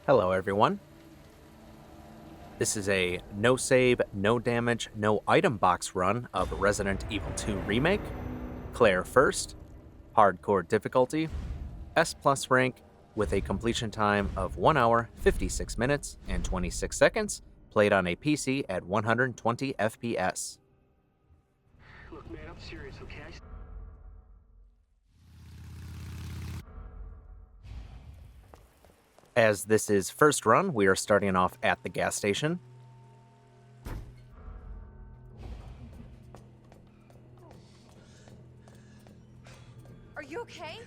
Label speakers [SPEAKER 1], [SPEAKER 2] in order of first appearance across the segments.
[SPEAKER 1] Hello everyone. This is a no save, no damage, no item box run of Resident Evil 2 Remake. Claire first, hardcore difficulty, S+ rank with a completion time of 1 hour, 56 minutes, and 26 seconds, played on a PC at 120 FPS.
[SPEAKER 2] Look, man, I'm serious, okay?
[SPEAKER 1] As this is first run, we are starting off at the gas station.
[SPEAKER 3] Are you okay?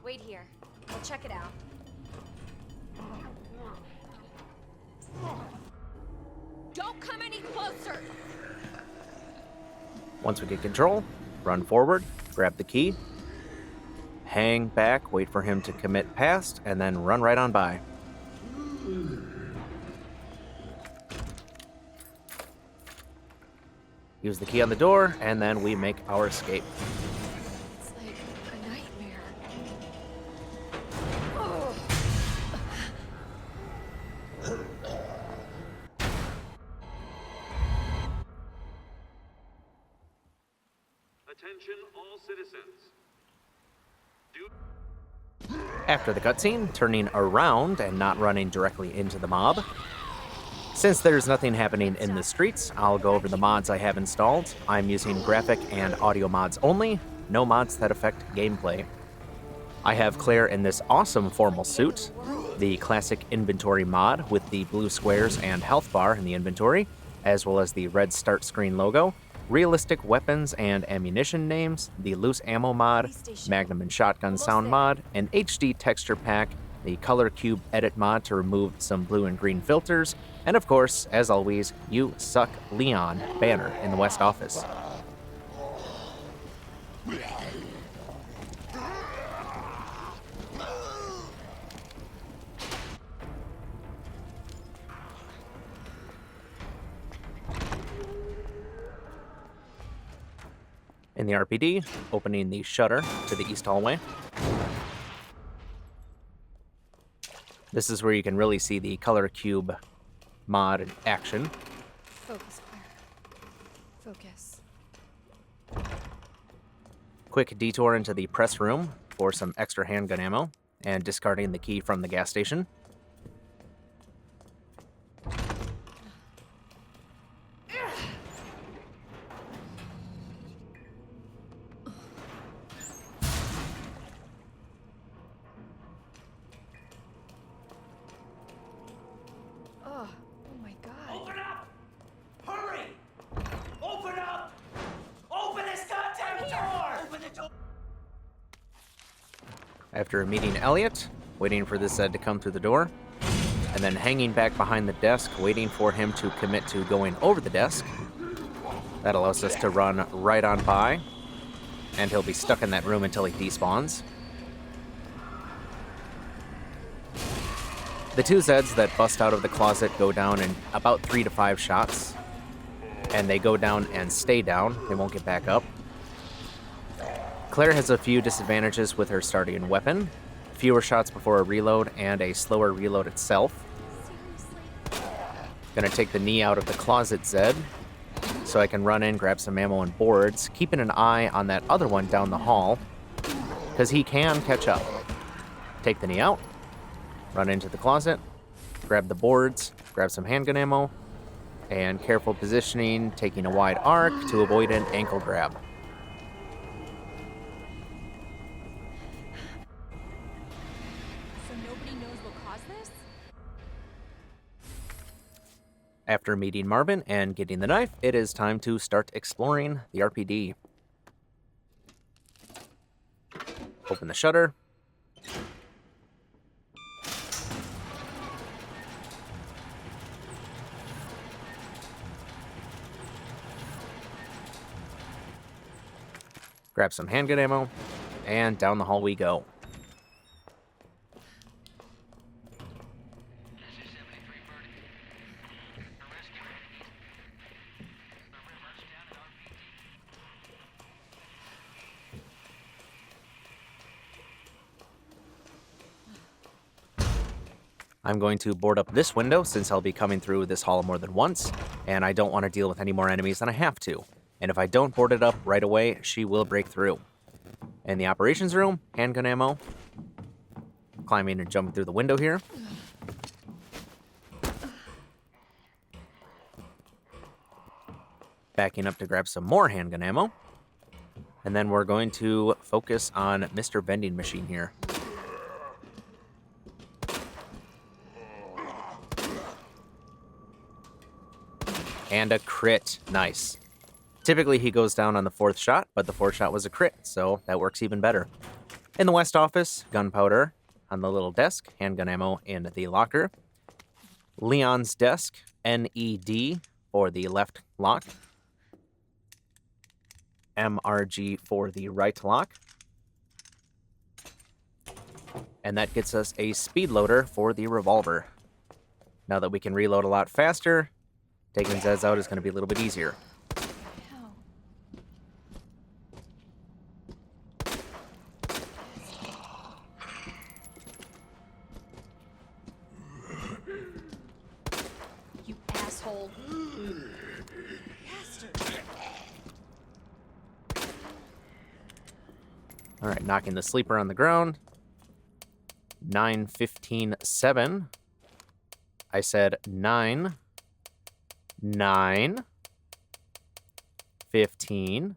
[SPEAKER 3] Wait here. I'll check it out. Don't come any closer!
[SPEAKER 1] Once we get control, run forward, grab the key, hang back, wait for him to commit past, and then run right on by. Use the key on the door, and then we make our escape.
[SPEAKER 3] It's like a nightmare. Oh.
[SPEAKER 4] Attention all citizens.
[SPEAKER 1] After the cutscene, turning around and not running directly into the mob. Since there's nothing happening in the streets, I'll go over the mods I have installed. I'm using graphic and audio mods only, no mods that affect gameplay. I have Claire in this awesome formal suit, the classic inventory mod with the blue squares and health bar in the inventory, as well as the red start screen logo, realistic weapons and ammunition names, the loose ammo mod, Magnum and shotgun sound mod, an HD texture pack, the color cube edit mod to remove some blue and green filters, and of course, as always, You Suck Leon banner in the West office. In the RPD, opening the shutter to the east hallway. This is where you can really see the color cube mod in action.
[SPEAKER 3] Focus, Claire. Focus.
[SPEAKER 1] Quick detour into the press room for some extra handgun ammo, and discarding the key from the gas station.
[SPEAKER 3] Oh my god.
[SPEAKER 2] Open up! Hurry! Open up! Open this goddamn door! Open the door!
[SPEAKER 1] After meeting Elliot, waiting for this Zed to come through the door, and then hanging back behind the desk, waiting for him to commit to going over the desk. That allows us to run right on by, and he'll be stuck in that room until he despawns. The two Zeds that bust out of the closet go down in about 3 to 5 shots, and they go down and stay down. They won't get back up. Claire has a few disadvantages with her starting weapon, fewer shots before a reload, and a slower reload itself. Gonna take the knee out of the closet Zed, so I can run in, grab some ammo and boards, keeping an eye on that other one down the hall, because he can catch up. Take the knee out, run into the closet, grab the boards, grab some handgun ammo, and careful positioning, taking a wide arc to avoid an ankle grab.
[SPEAKER 3] So nobody knows what caused this?
[SPEAKER 1] After meeting Marvin and getting the knife, it is time to start exploring the RPD. Open the shutter. Grab some handgun ammo, and down the hall we go. I'm going to board up this window since I'll be coming through this hall more than once, and I don't want to deal with any more enemies than I have to. And if I don't board it up right away, she will break through. In the operations room, handgun ammo. Climbing and jumping through the window here. Backing up to grab some more handgun ammo. And then we're going to focus on Mr. Vending Machine here. And a crit. Nice. Typically he goes down on the 4th shot, but the 4th shot was a crit, so that works even better. In the West office, gunpowder on the little desk, handgun ammo in the locker. Leon's desk, NED for the left lock. MRG for the right lock. And that gets us a speed loader for the revolver. Now that we can reload a lot faster, taking Zeds out is going to be a little bit easier.
[SPEAKER 3] Ow. You asshole. Bastard.
[SPEAKER 1] All right, knocking the sleeper on the ground. 9-15-7. I said 9, 9, 15,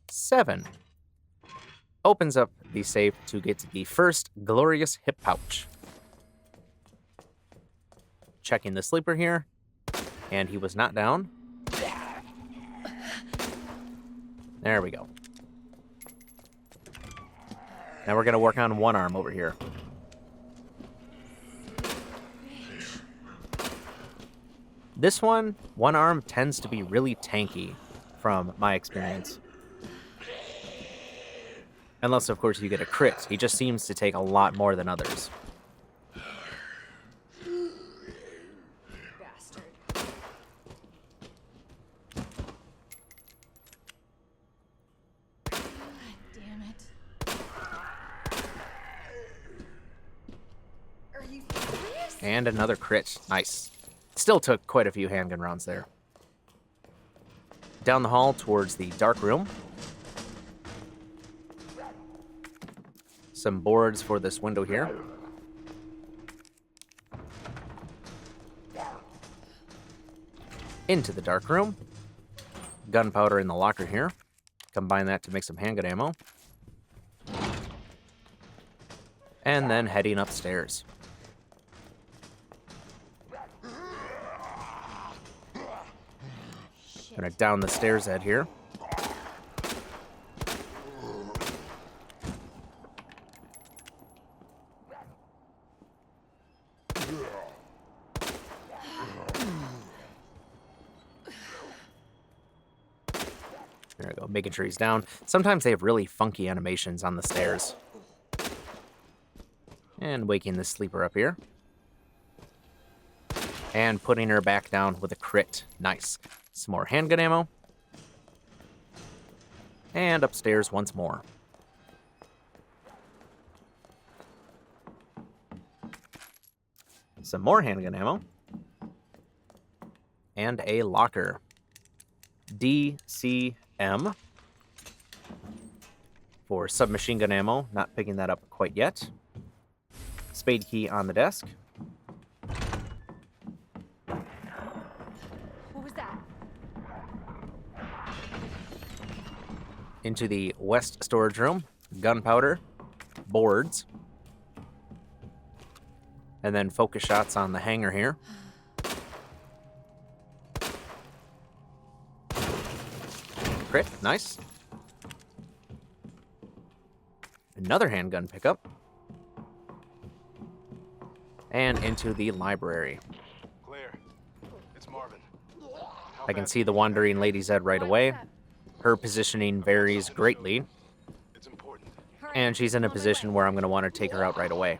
[SPEAKER 1] 7. Opens up the safe to get the first glorious hip pouch. Checking the sleeper here, and he was not down. There we go. Now we're going to work on one arm over here. This one arm tends to be really tanky from my experience. Unless, of course, you get a crit. He just seems to take a lot more than others.
[SPEAKER 3] Bastard. God damn it. Are you serious?
[SPEAKER 1] And another crit. Nice. Still took quite a few handgun rounds there. Down the hall towards the dark room. Some boards for this window here. Into the dark room. Gunpowder in the locker here. Combine that to make some handgun ammo. And then heading upstairs. Gonna down the stairs head here. There we go, making sure he's down. Sometimes they have really funky animations on the stairs. And waking the sleeper up here. And putting her back down with a crit. Nice. Some more handgun ammo. And upstairs once more. Some more handgun ammo. And a locker. DCM. For submachine gun ammo. Not picking that up quite yet. Spade key on the desk.
[SPEAKER 3] What was that?
[SPEAKER 1] Into the west storage room. Gunpowder. Boards. And then focus shots on the hanger here. Crit, nice. Another handgun pickup. And into the library.
[SPEAKER 5] Clear. It's Marvin.
[SPEAKER 1] I can see the wandering Lady Zed right away. Her positioning varies greatly.
[SPEAKER 5] It's important.
[SPEAKER 1] And she's in a position where I'm going to want to take her out right away.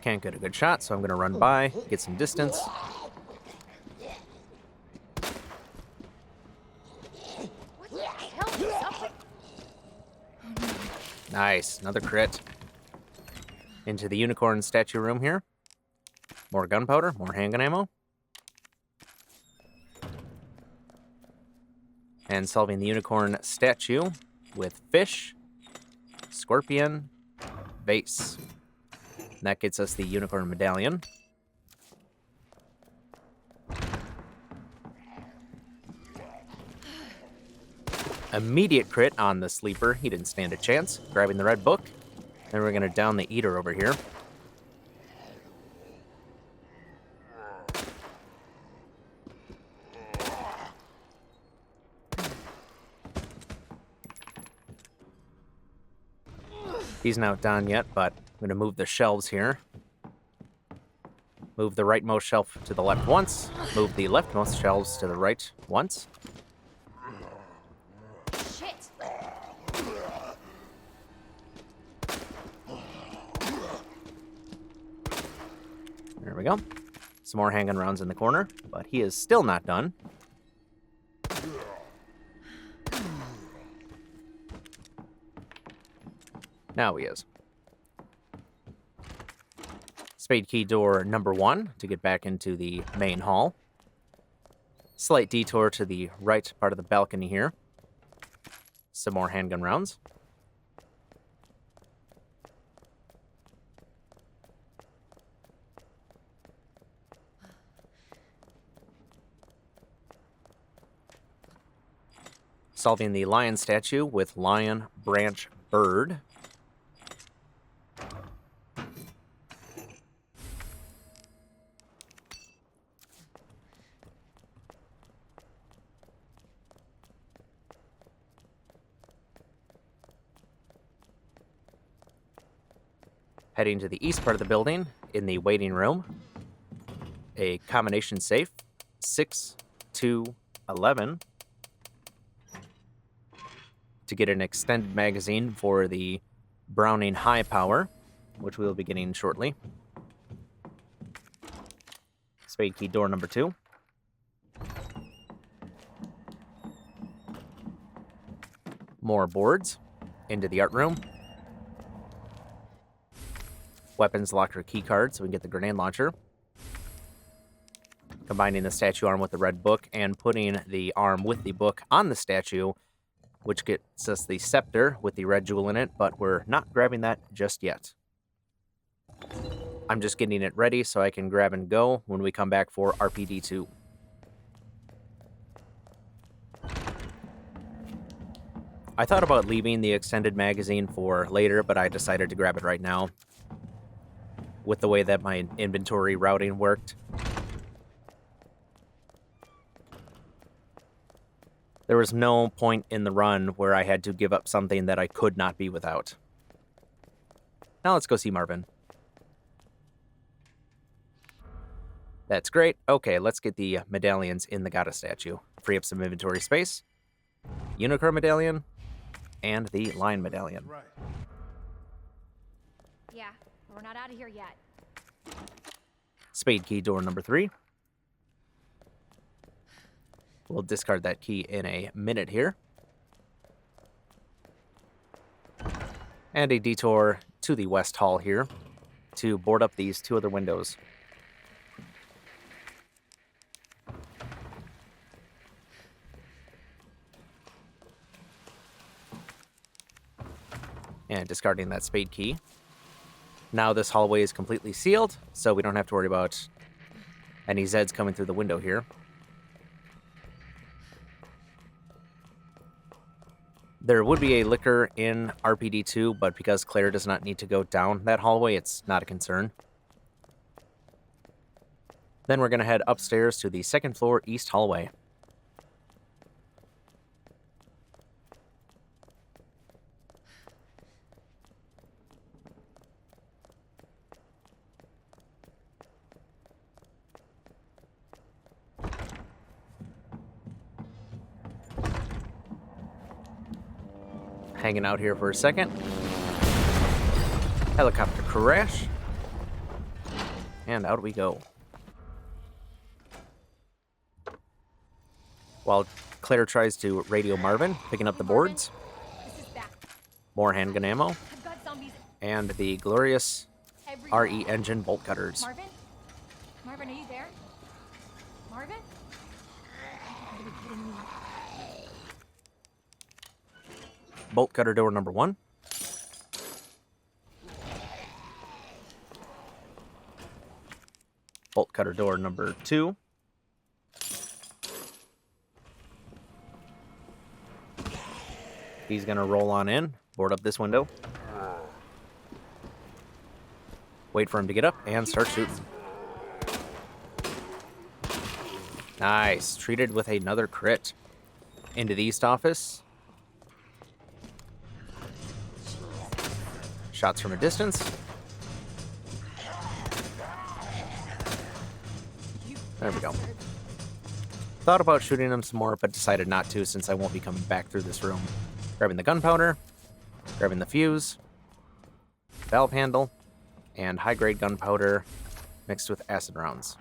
[SPEAKER 1] Can't get a good shot, so I'm going to run by, get some distance.
[SPEAKER 3] What the
[SPEAKER 1] Nice. Another crit. Into the unicorn statue room here. More gunpowder, more handgun ammo. And solving the unicorn statue with fish, scorpion, vase. And that gets us the unicorn medallion. Immediate crit on the sleeper. He didn't stand a chance. Grabbing the red book. Then we're going to down the eater over here. He's not down yet, but I'm going to move the shelves here. Move the rightmost shelf to the left once. Move the leftmost shelves to the right once.
[SPEAKER 3] Shit!
[SPEAKER 1] There we go. Some more handgun rounds in the corner, but he is still not done. Now he is. Spade key door number 1 to get back into the main hall. Slight detour to the right part of the balcony here. Some more handgun rounds. Solving the lion statue with lion, branch, bird. Heading to the east part of the building, in the waiting room, a combination safe, 6, 2, 11, to get an extended magazine for the Browning High Power, which we'll be getting shortly. Spade key door number 2. More boards, into the art room. Weapons locker key card so we can get the grenade launcher. Combining the statue arm with the red book and putting the arm with the book on the statue, which gets us the scepter with the red jewel in it, but we're not grabbing that just yet. I'm just getting it ready so I can grab and go when we come back for RPD2. I thought about leaving the extended magazine for later, but I decided to grab it right now. With the way that my inventory routing worked. There was no point in the run where I had to give up something that I could not be without. Now let's go see Marvin. That's great. Okay, let's get the medallions in the Gata statue. Free up some inventory space. Unicorn medallion and the lion medallion.
[SPEAKER 5] Right.
[SPEAKER 3] Yeah, we're not out of here yet.
[SPEAKER 1] Spade key door number 3. We'll discard that key in a minute here. And a detour to the west hall here to board up these 2 other windows. And discarding that spade key. Now this hallway is completely sealed, so we don't have to worry about any Zeds coming through the window here. There would be a liquor in RPD2, but because Claire does not need to go down that hallway, it's not a concern. Then we're going to head upstairs to the 2nd floor east hallway. Hanging out here for a second. Helicopter crash. And out we go. While Claire tries to radio Marvin, picking up the boards.
[SPEAKER 3] This is back.
[SPEAKER 1] More handgun ammo.
[SPEAKER 3] I've got zombies
[SPEAKER 1] And the glorious
[SPEAKER 3] everywhere.
[SPEAKER 1] RE engine bolt cutters.
[SPEAKER 3] Marvin? Marvin, are you there? Marvin? You gotta be kidding me.
[SPEAKER 1] Bolt cutter door number 1. Bolt cutter door number 2. He's gonna roll on in, board up this window. Wait for him to get up and start shooting. Nice. Treated with another crit. Into the east office. Shots from a distance. There we go. Thought about shooting him some more, but decided not to since I won't be coming back through this room. Grabbing the gunpowder, grabbing the fuse, valve handle, and high-grade gunpowder mixed with acid rounds.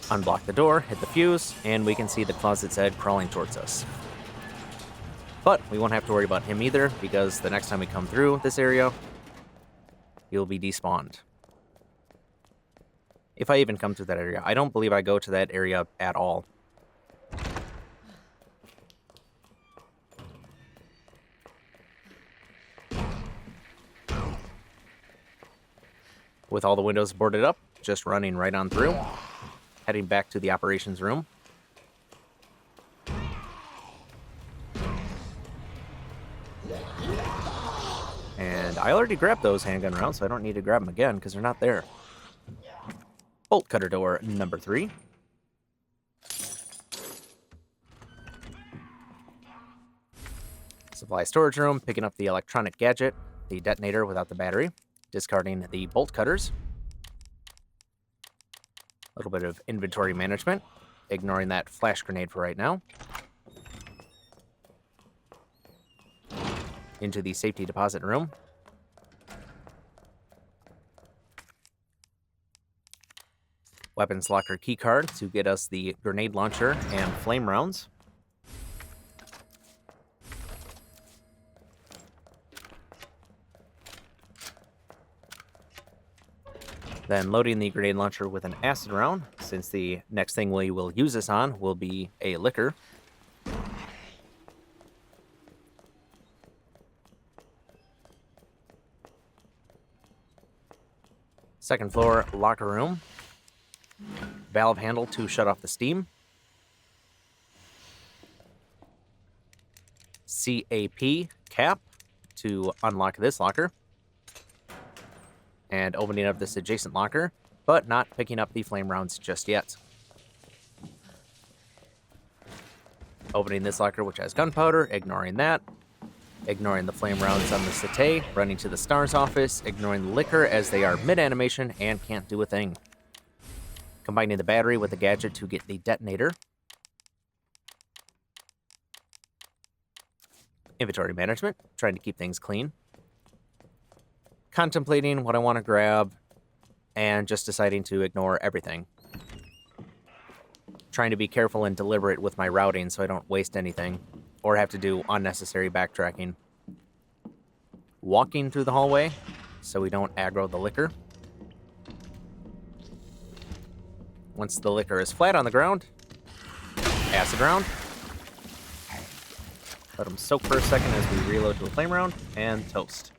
[SPEAKER 1] Unblock the door, hit the fuse, and we can see the closet's head crawling towards us. But we won't have to worry about him either, because the next time we come through this area, he'll be despawned. If I even come through that area. I don't believe I go to that area at all. With all the windows boarded up, just running right on through. Heading back to the operations room. And I already grabbed those handgun rounds, so I don't need to grab them again because they're not there. Bolt cutter door number 3. Supply storage room, picking up the electronic gadget, the detonator without the battery, discarding the bolt cutters. A little bit of inventory management, ignoring that flash grenade for right now. Into the safety deposit room. Weapons locker keycard to get us the grenade launcher and flame rounds. Then loading the grenade launcher with an acid round, since the next thing we will use this on will be a liquor. Second floor locker room. Valve handle to shut off the steam. CAP cap to unlock this locker. And opening up this adjacent locker, but not picking up the flame rounds just yet. Opening this locker, which has gunpowder, ignoring that. Ignoring the flame rounds on the Cité, running to the STARS office, ignoring the liquor as they are mid-animation and can't do a thing. Combining the battery with the gadget to get the detonator. Inventory management, trying to keep things clean. Contemplating what I want to grab, and just deciding to ignore everything. Trying to be careful and deliberate with my routing so I don't waste anything, or have to do unnecessary backtracking. Walking through the hallway, so we don't aggro the liquor. Once the liquor is flat on the ground, acid round. Let them soak for a second as we reload to a flame round, and toast.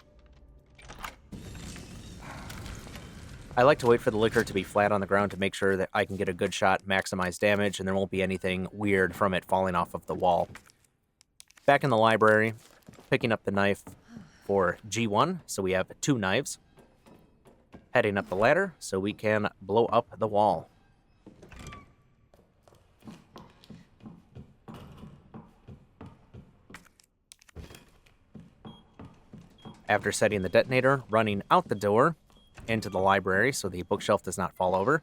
[SPEAKER 1] I like to wait for the liquor to be flat on the ground to make sure that I can get a good shot, maximize damage, and there won't be anything weird from it falling off of the wall. Back in the library, picking up the knife for G1, so we have 2 knives. Heading up the ladder so we can blow up the wall. After setting the detonator, running out the door into the library so the bookshelf does not fall over.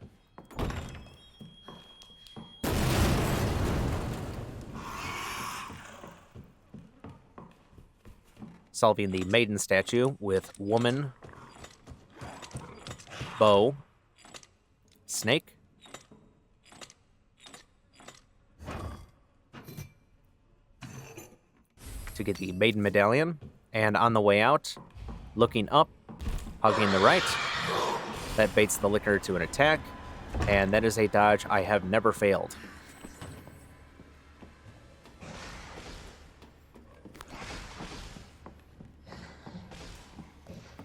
[SPEAKER 1] Solving the maiden statue with woman, bow, snake, to get the maiden medallion, and on the way out, looking up, hugging the right. That baits the licker to an attack, and that is a dodge I have never failed.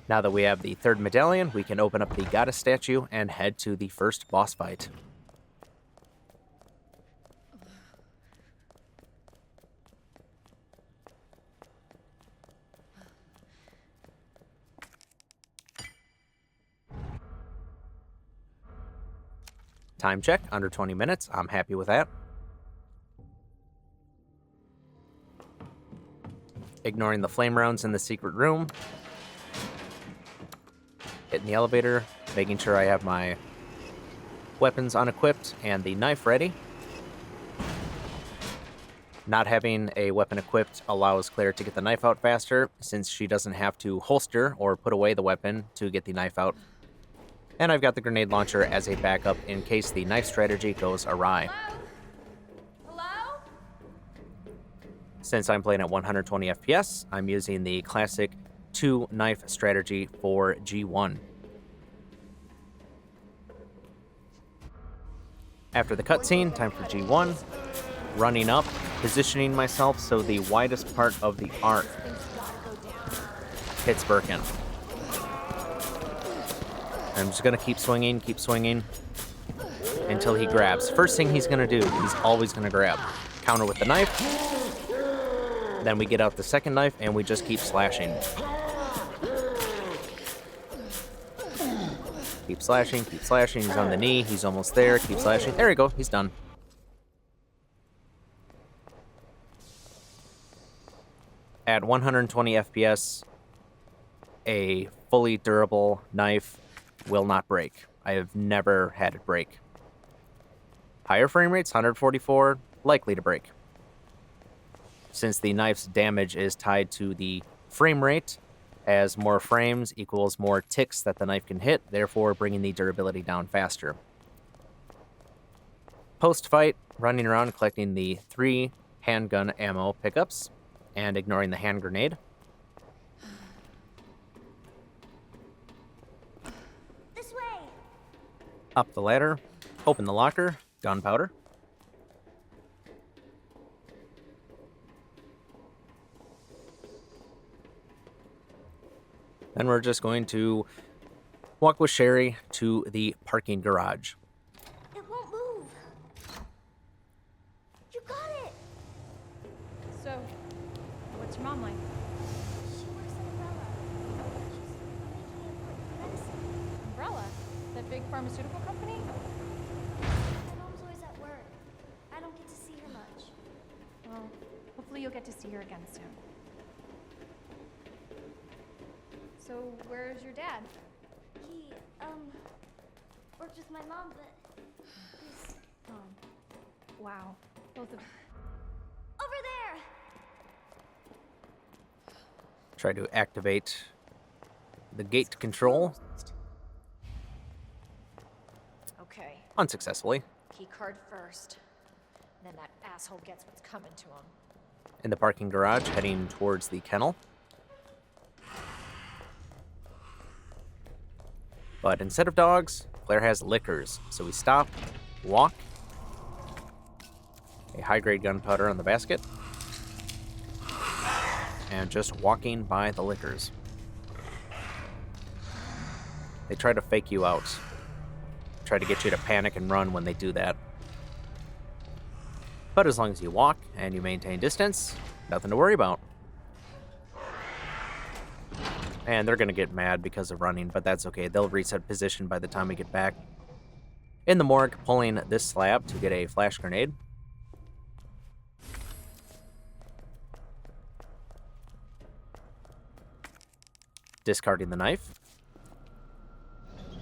[SPEAKER 1] Now that we have the third medallion, we can open up the goddess statue and head to the first boss fight. Time check, under 20 minutes. I'm happy with that. Ignoring the flame rounds in the secret room. Hitting the elevator, making sure I have my weapons unequipped and the knife ready. Not having a weapon equipped allows Claire to get the knife out faster, since she doesn't have to holster or put away the weapon to get the knife out. And I've got the grenade launcher as a backup in case the knife strategy goes awry.
[SPEAKER 3] Hello?
[SPEAKER 1] Since I'm playing at 120 FPS, I'm using the classic 2-knife strategy for G1. After the cutscene, time for G1. Running up, positioning myself so the widest part of the arc hits Birkin. I'm just gonna keep swinging until he grabs. First thing he's gonna do, he's always gonna grab. Counter with the knife. Then we get out the second knife and we just keep slashing. Keep slashing, keep slashing. He's on the knee, he's almost there. Keep slashing. There we go, he's done. At 120 FPS, a fully durable knife will not break. I have never had it break. Higher frame rates, 144, likely to break. Since the knife's damage is tied to the frame rate, as more frames equals more ticks that the knife can hit, therefore bringing the durability down faster. Post-fight, running around collecting the 3 handgun ammo pickups and ignoring the hand grenade.
[SPEAKER 6] This way.
[SPEAKER 1] Up the ladder, open the locker, gunpowder. Then we're just going to walk with Sherry to the parking garage.
[SPEAKER 6] It won't move. You got it.
[SPEAKER 3] So, what's your mom like?
[SPEAKER 6] She works at Umbrella. She's making important medicine.
[SPEAKER 3] Umbrella? That big pharmaceutical company?
[SPEAKER 6] My mom's always at work. I don't get to see her much.
[SPEAKER 3] Well, hopefully you'll get to see her again soon. So, where's your dad?
[SPEAKER 6] He, worked with my mom, but he's gone.
[SPEAKER 3] Wow. Both of
[SPEAKER 6] Over there!
[SPEAKER 1] Try to activate the gate control
[SPEAKER 7] Okay,
[SPEAKER 1] unsuccessfully.
[SPEAKER 7] key card first. Then that asshole gets what's coming to him.
[SPEAKER 1] In the parking garage, heading towards the kennel. But instead of dogs, Claire has lickers. So we stop, walk, a high-grade gunpowder on the basket, and just walking by the lickers. They try to fake you out. Try to get you to panic and run when they do that. But as long as you walk and you maintain distance, nothing to worry about. And they're going to get mad because of running, but that's okay. They'll reset position by the time we get back. In the morgue, pulling this slab to get a flash grenade. Discarding the knife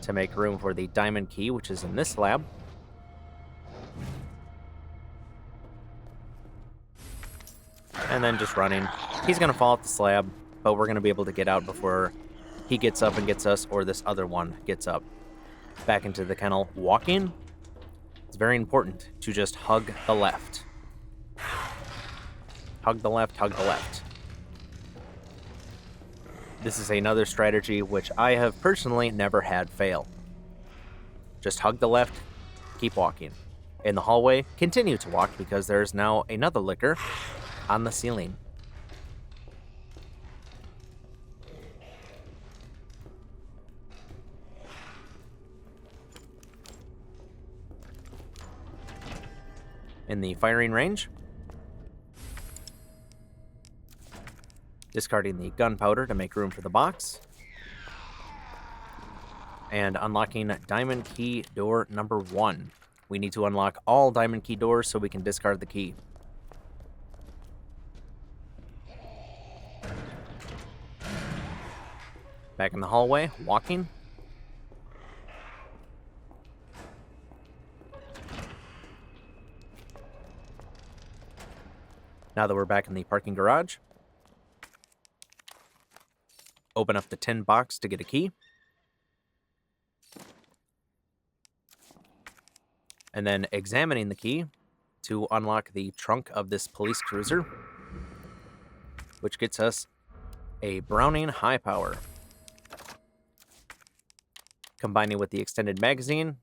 [SPEAKER 1] to make room for the diamond key, which is in this slab. And then just running. He's going to fall off the slab, but we're going to be able to get out before he gets up and gets us, or this other one gets up. Back into the kennel. Walking. It's very important to just hug the left. Hug the left, hug the left. This is another strategy which I have personally never had fail. Just hug the left, keep walking. In the hallway, continue to walk because there's now another licker on the ceiling. In the firing range, discarding the gunpowder to make room for the box, and unlocking diamond key door number 1. We need to unlock all diamond key doors so we can discard the key. Back in the hallway, walking. Now that we're back in the parking garage, open up the tin box to get a key. And then examining the key to unlock the trunk of this police cruiser, which gets us a Browning high power. Combining with the extended magazine,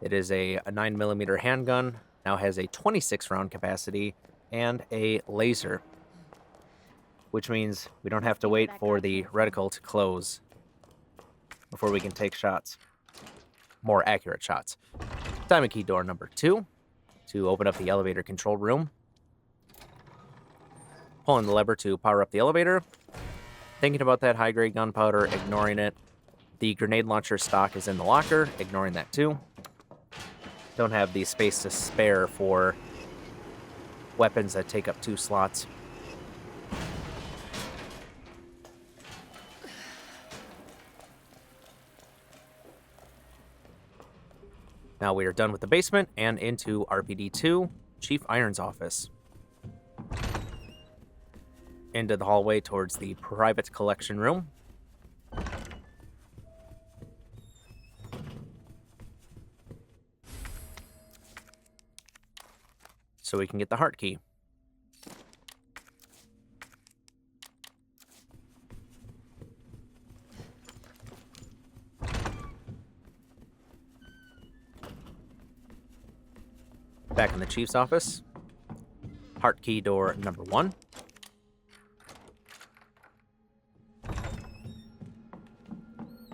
[SPEAKER 1] it is a 9mm handgun, now has a 26 round capacity, and a laser, which means we don't have to wait for the reticle to close before we can take shots. More accurate shots. Diamond key door number 2 to open up the elevator control room. Pulling the lever to power up the elevator. Thinking about that high-grade gunpowder, ignoring it. The grenade launcher stock is in the locker, ignoring that too. Don't have the space to spare for weapons that take up 2 slots. Now we are done with the basement and into RPD-2, Chief Iron's office. Into the hallway towards the private collection room. So we can get the heart key. Back in the chief's office. Heart key door number 1.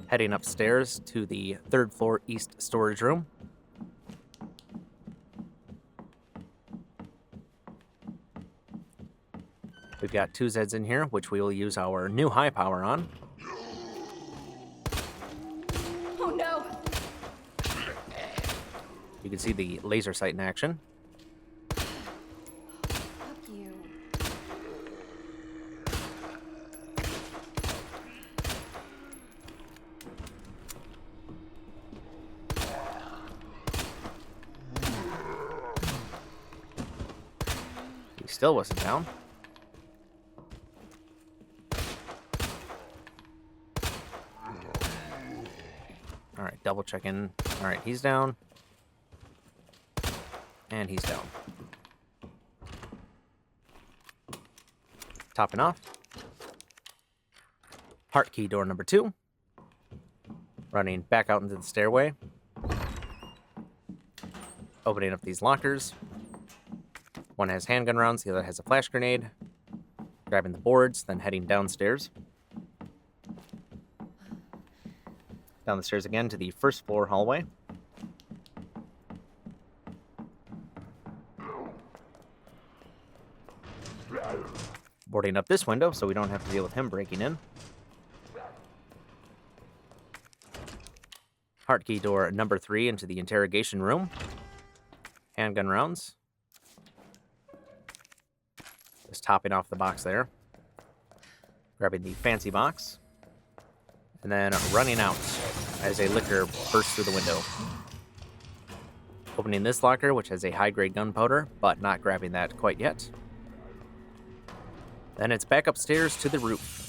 [SPEAKER 1] Heading upstairs to the 3rd floor east storage room. We've got 2 Zeds in here, which we will use our new high power on.
[SPEAKER 3] Oh no!
[SPEAKER 1] You can see the laser sight in action.
[SPEAKER 3] Fuck you.
[SPEAKER 1] He still wasn't down. Alright, double checking. Alright, he's down. And he's down. Topping off. Heart key door number 2. Running back out into the stairway. Opening up these lockers. One has handgun rounds, the other has a flash grenade. Grabbing the boards, then heading downstairs. Down the stairs again to the 1st floor hallway. Boarding up this window so we don't have to deal with him breaking in. Heart key door number 3 into the interrogation room. Handgun rounds. Just topping off the box there. Grabbing the fancy box. And then running out as a licker bursts through the window. Opening this locker, which has a high-grade gunpowder, but not grabbing that quite yet. Then it's back upstairs to the roof.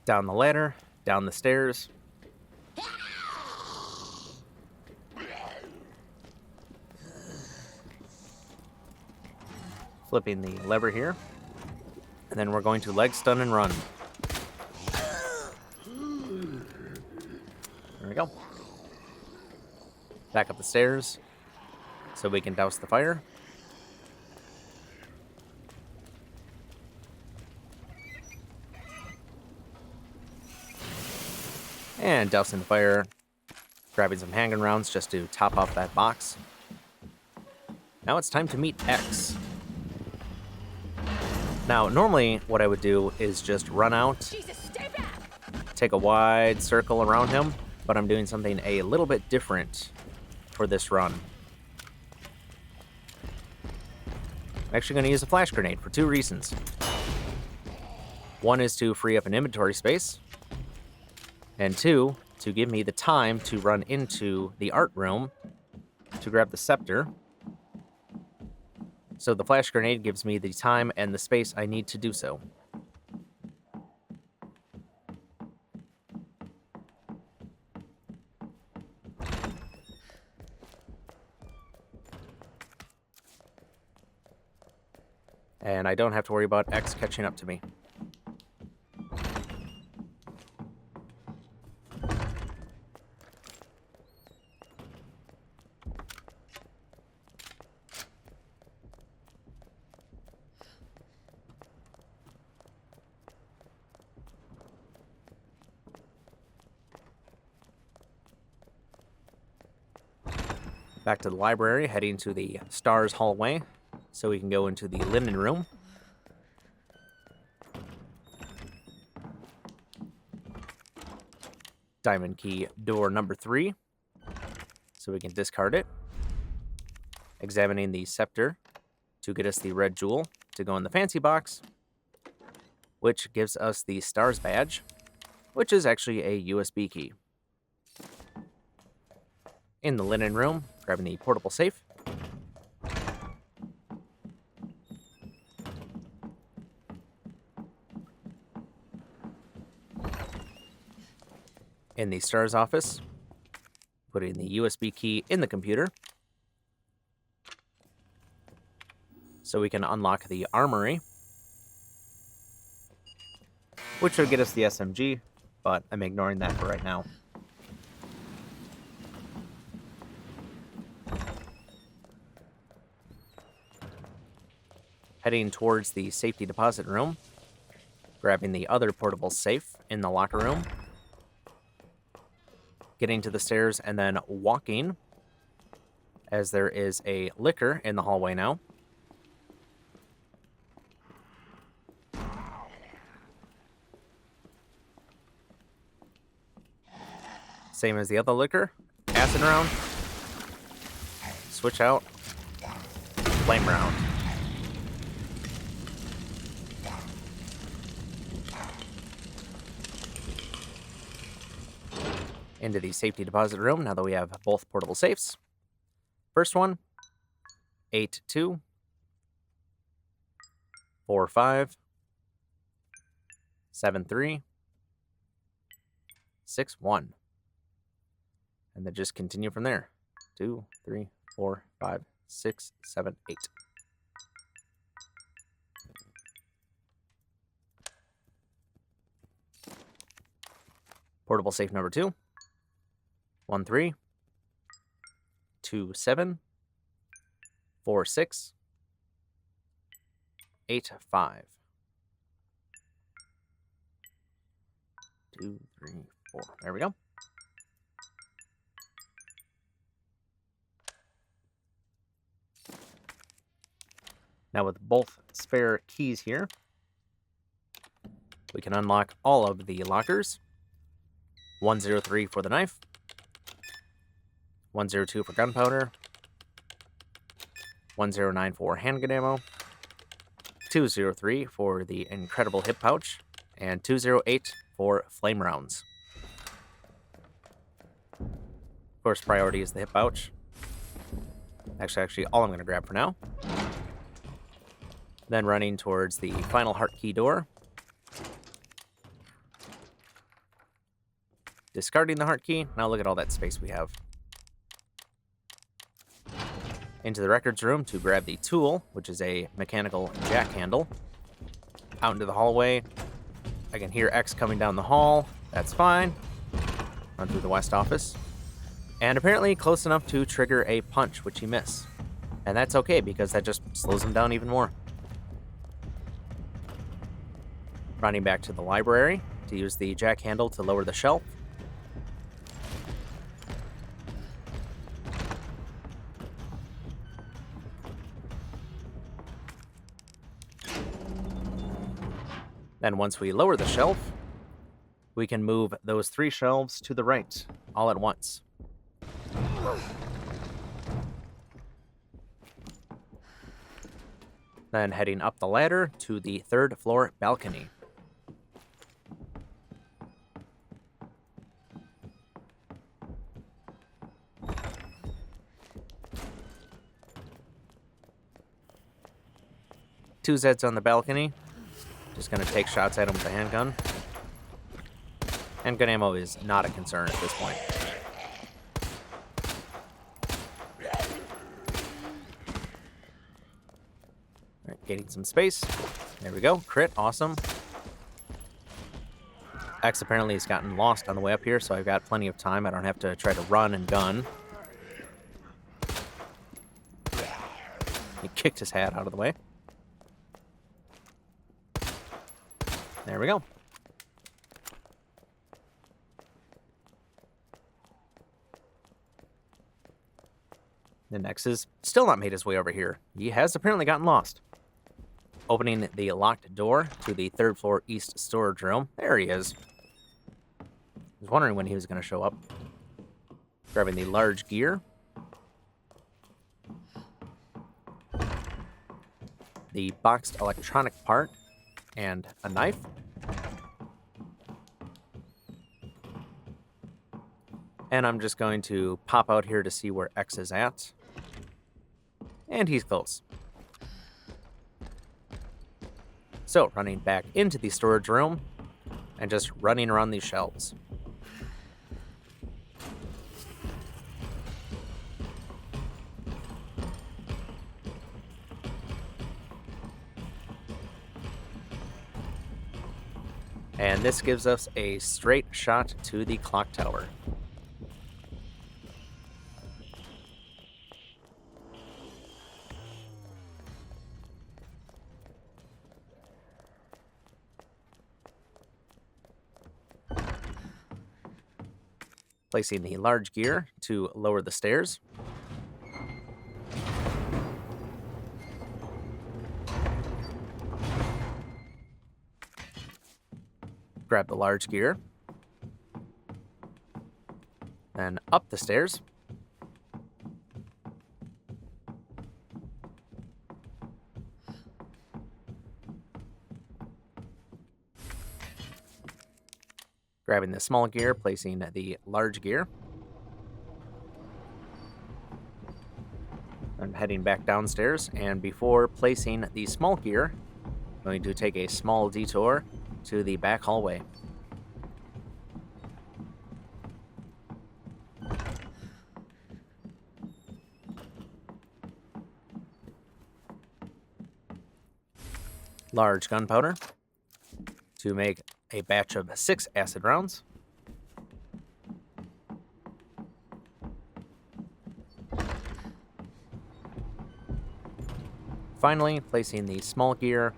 [SPEAKER 1] Down the ladder, down the stairs. Flipping the lever here. And then we're going to leg stun and run. There we go. Back up the stairs so we can douse the fire. And dousing the fire, grabbing some handgun rounds just to top off that box. Now it's time to meet X. Now, normally what I would do is just run out,
[SPEAKER 3] Jesus, stay back!
[SPEAKER 1] take a wide circle around him, but I'm doing something a little bit different for this run. I'm actually going to use a flash grenade for 2 reasons. One is to free up an inventory space, and 2, to give me the time to run into the art room to grab the scepter. So the flash grenade gives me the time and the space I need to do so. And I don't have to worry about X catching up to me. Back to the library, heading to the stars hallway so we can go into the linen room. Diamond key door number 3 so we can discard it. Examining the scepter to get us the red jewel to go in the fancy box, which gives us the stars badge, which is actually a USB key. In the linen room, grabbing the portable safe. In the stars office, putting the USB key in the computer so we can unlock the armory, which will get us the SMG, but I'm ignoring that for right now. Heading towards the safety deposit room, grabbing the other portable safe in the locker room, getting to the stairs and then walking, as there is a liquor in the hallway now. Same as the other liquor, acid round, switch out, flame round. Into the safety deposit room now that we have both portable safes. First one, 8-2, 4-5, 7-3, 6-1. And then just continue from there. 2, 3, 4, 5, 6, 7, 8. Portable safe number 2. 1-3, 2-7, 4-6, 8-5. 2, 3, 4. There we go. Now with both spare keys here, we can unlock all of the lockers. 103 for the knife. 102 for gunpowder, 109 for handgun ammo, 203 for the incredible hip pouch, and 208 for flame rounds. Of course, priority is the hip pouch. Actually, all I'm going to grab for now. Then running towards the final heart key door. discarding the heart key. Now look at all that space we have. Into the records room to grab the tool, which is a mechanical jack handle. Out into the hallway. I can hear X coming down the hall. That's fine. Run through the west office. And apparently close enough to trigger a punch, which he missed. And that's okay, because that just slows him down even more. Running back to the library to use the jack handle to lower the shelf. Then once we lower the shelf, we can move those 3 shelves to the right, all at once. Then heading up the ladder to the 3rd floor balcony. Two Zeds on the balcony. Just gonna take shots at him with a handgun. Handgun ammo is not a concern at this point. Alright, gaining some space. There we go. Crit, awesome. X apparently has gotten lost on the way up here, so I've got plenty of time. I don't have to try to run and gun. He kicked his hat out of the way. There we go. Then X has still not made his way over here. He has apparently gotten lost. Opening the locked door to the 3rd floor east storage room. There he is. I was wondering when he was going to show up. Grabbing the large gear. The boxed electronic part. And a knife. And I'm just going to pop out here to see where X is at. And he's close. So, running back into the storage room and just running around these shelves. And this gives us a straight shot to the clock tower. Placing the large gear to lower the stairs. Grab the large gear. Then up the stairs. Grabbing the small gear, placing the large gear. I'm heading back downstairs, and before placing the small gear, I'm going to take a small detour to the back hallway. Large gunpowder to make a batch of 6 acid rounds. Finally, placing the small gear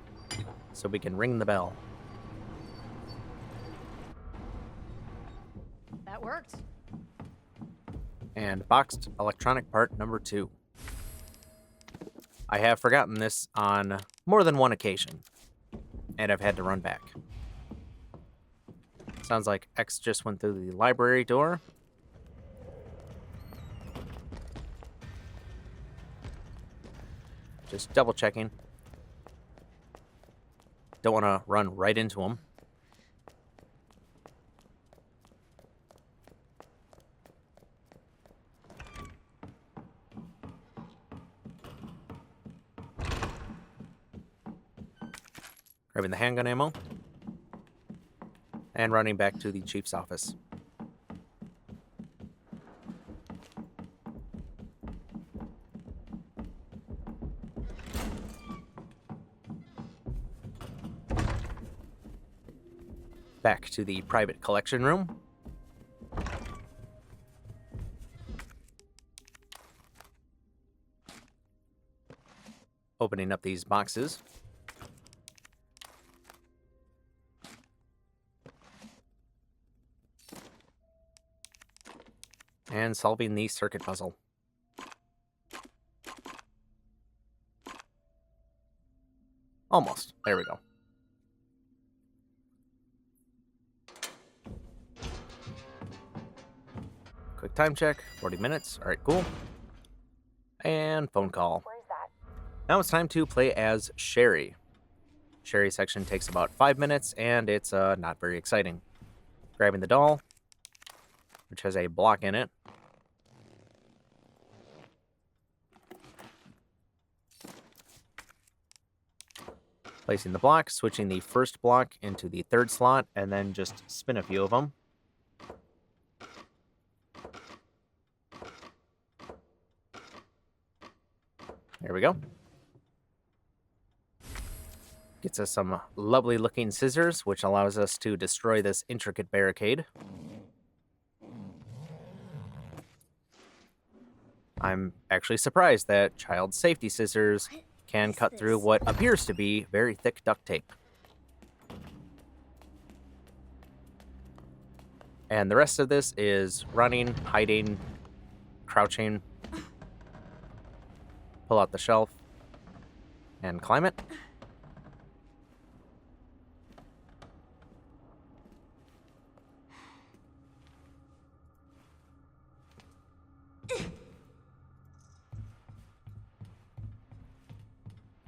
[SPEAKER 1] so we can ring the bell.
[SPEAKER 7] That worked.
[SPEAKER 1] And boxed electronic part number 2. I have forgotten this on more than one occasion, and I've had to run back. Sounds like X just went through the library door. Just double checking. Don't want to run right into him. Grabbing the handgun ammo. And running back to the chief's office. Back to the private collection room. Opening up these boxes. And solving the circuit puzzle. Almost. There we go. Quick time check. 40 minutes. All right, cool. And phone call.
[SPEAKER 6] Where's that?
[SPEAKER 1] Now it's time to play as Sherry. Sherry section takes about 5 minutes, and it's not very exciting. Grabbing the doll, which has a block in it. Placing the block, switching the first block into the third slot, and then just spin a few of them. There we go. Gets us some lovely looking scissors, which allows us to destroy this intricate barricade. I'm actually surprised that child safety scissors can cut through what appears to be very thick duct tape. And the rest of this is running, hiding, crouching, pull out the shelf, and climb it.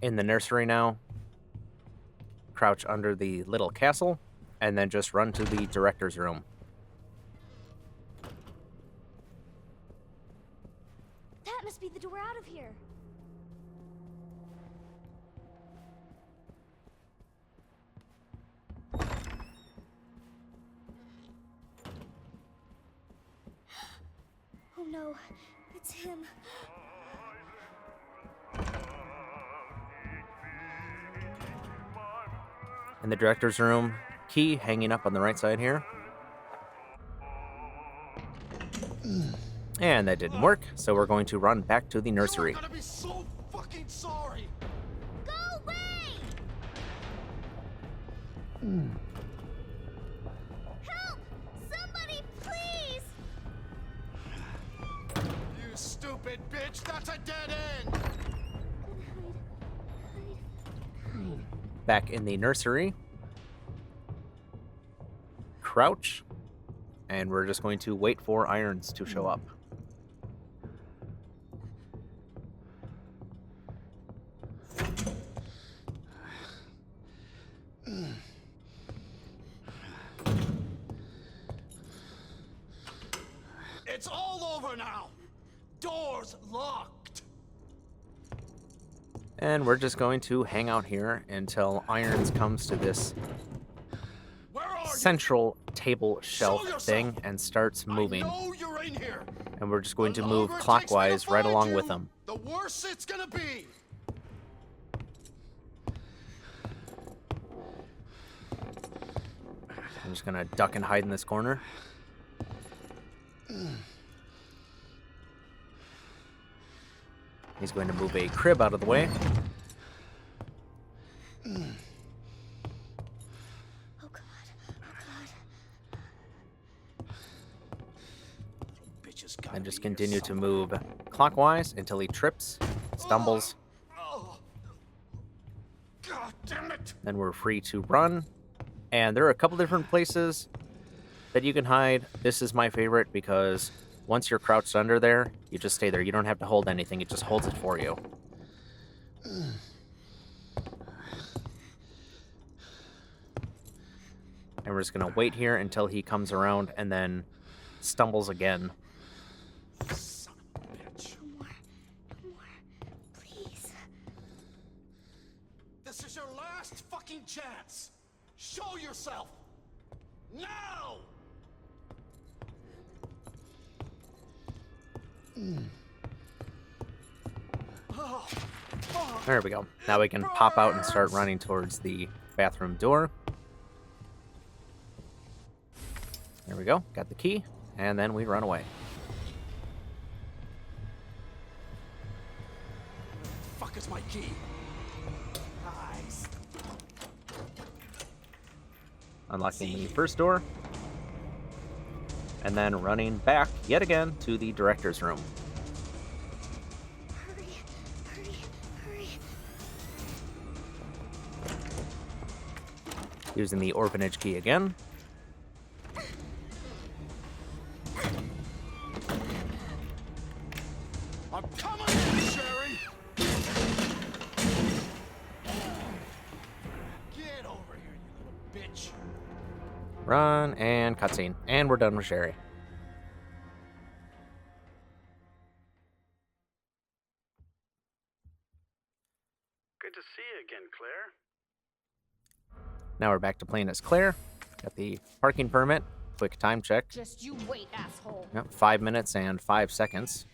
[SPEAKER 1] In the nursery now, crouch under the little castle, and then just run to the director's room.
[SPEAKER 6] That must be the door out of here. Oh no, it's him.
[SPEAKER 1] In the director's room, key hanging up on the right side here. And that didn't work, so we're going to run back to the nursery.
[SPEAKER 5] You're gonna be so fucking sorry.
[SPEAKER 6] Go away! Help! Somebody, please!
[SPEAKER 5] You stupid bitch, that's a dead end.
[SPEAKER 1] Back in the nursery. Crouch. And we're just going to wait for irons to show up.
[SPEAKER 5] It's all over now. Doors locked.
[SPEAKER 1] And we're just going to hang out here until irons comes to this
[SPEAKER 5] Where are you?
[SPEAKER 1] central table shelf
[SPEAKER 5] yourself.
[SPEAKER 1] thing and starts moving.
[SPEAKER 5] I know you're in here.
[SPEAKER 1] And we're just going to
[SPEAKER 5] The
[SPEAKER 1] move
[SPEAKER 5] longer it takes me to
[SPEAKER 1] clockwise right
[SPEAKER 5] find
[SPEAKER 1] along
[SPEAKER 5] you,
[SPEAKER 1] with them.
[SPEAKER 5] The worse it's gonna be.
[SPEAKER 1] I'm just gonna duck and hide in this corner. He's going to move a crib out of the way.
[SPEAKER 6] Oh god, oh god.
[SPEAKER 5] Bitches gotta
[SPEAKER 1] And just
[SPEAKER 5] be here
[SPEAKER 1] continue to
[SPEAKER 5] somewhere.
[SPEAKER 1] move clockwise until he trips, stumbles,
[SPEAKER 5] Oh. God damn it.
[SPEAKER 1] then we're free to run. And there are a couple different places that you can hide. This is my favorite because once you're crouched under there, you just stay there. You don't have to hold anything. It just holds it for you. And we're just going to wait here until he comes around and then stumbles again.
[SPEAKER 5] Son of a bitch.
[SPEAKER 6] No more, no more. Please.
[SPEAKER 5] This is your last fucking chance. Show yourself. Now.
[SPEAKER 1] There we go. Now we can pop out and start running towards the bathroom door. There we go. Got the key. And then we run away.
[SPEAKER 5] Fuck is my key? Nice.
[SPEAKER 1] Unlocking the first door. And then running back yet again to the director's room.
[SPEAKER 6] Hurry, hurry, hurry.
[SPEAKER 1] Using the orphanage key again.
[SPEAKER 5] I'm coming in, Sherry! Get over here, you little bitch.
[SPEAKER 1] Run and cutscene. And we're done with Sherry.
[SPEAKER 4] Good to see you again, Claire.
[SPEAKER 1] Now we're back to playing as Claire. Got the parking permit. Quick time check.
[SPEAKER 7] Just you wait, asshole.
[SPEAKER 1] Yep, 5 minutes and 5 seconds.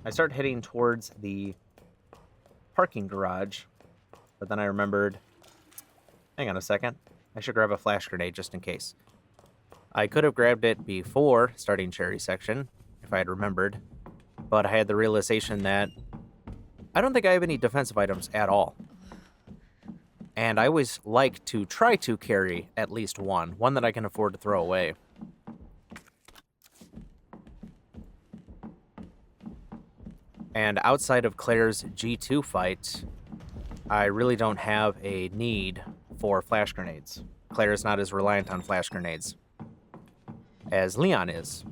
[SPEAKER 1] I started heading towards the parking garage, but then I remembered, hang on a second, I should grab a flash grenade just in case. I could have grabbed it before starting Cherry section, if I had remembered, but I had the realization that I don't think I have any defensive items at all. And I always like to try to carry at least one that I can afford to throw away. And outside of Claire's G2 fight, I really don't have a need for flash grenades. Claire is not as reliant on flash grenades as Leon is,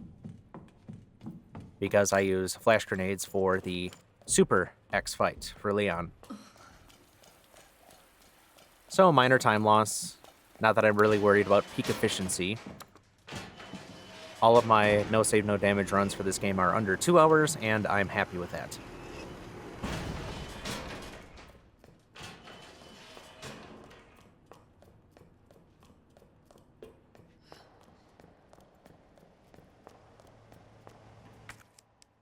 [SPEAKER 1] because I use flash grenades for the Super X fight for Leon. So, minor time loss. Not that I'm really worried about peak efficiency. All of my no save, no damage runs for this game are under 2 hours, and I'm happy with that.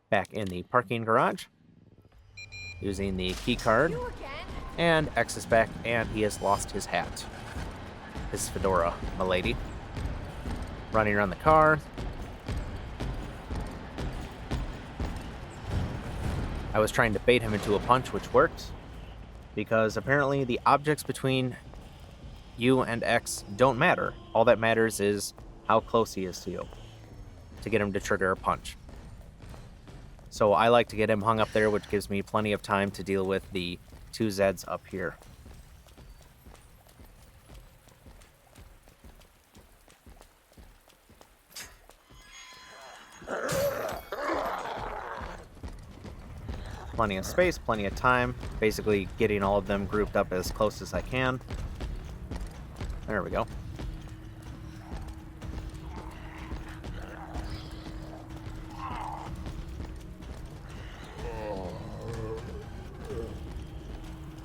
[SPEAKER 1] Back in the parking garage, using the key card,
[SPEAKER 3] You again?
[SPEAKER 1] and X is back, and he has lost his hat. His fedora, milady. Running around the car. I was trying to bait him into a punch, which worked, because apparently the objects between you and X don't matter. All that matters is how close he is to you, to get him to trigger a punch. So I like to get him hung up there, which gives me plenty of time to deal with the 2 Zeds up here. Plenty of space, plenty of time. Basically getting all of them grouped up as close as I can. There we go.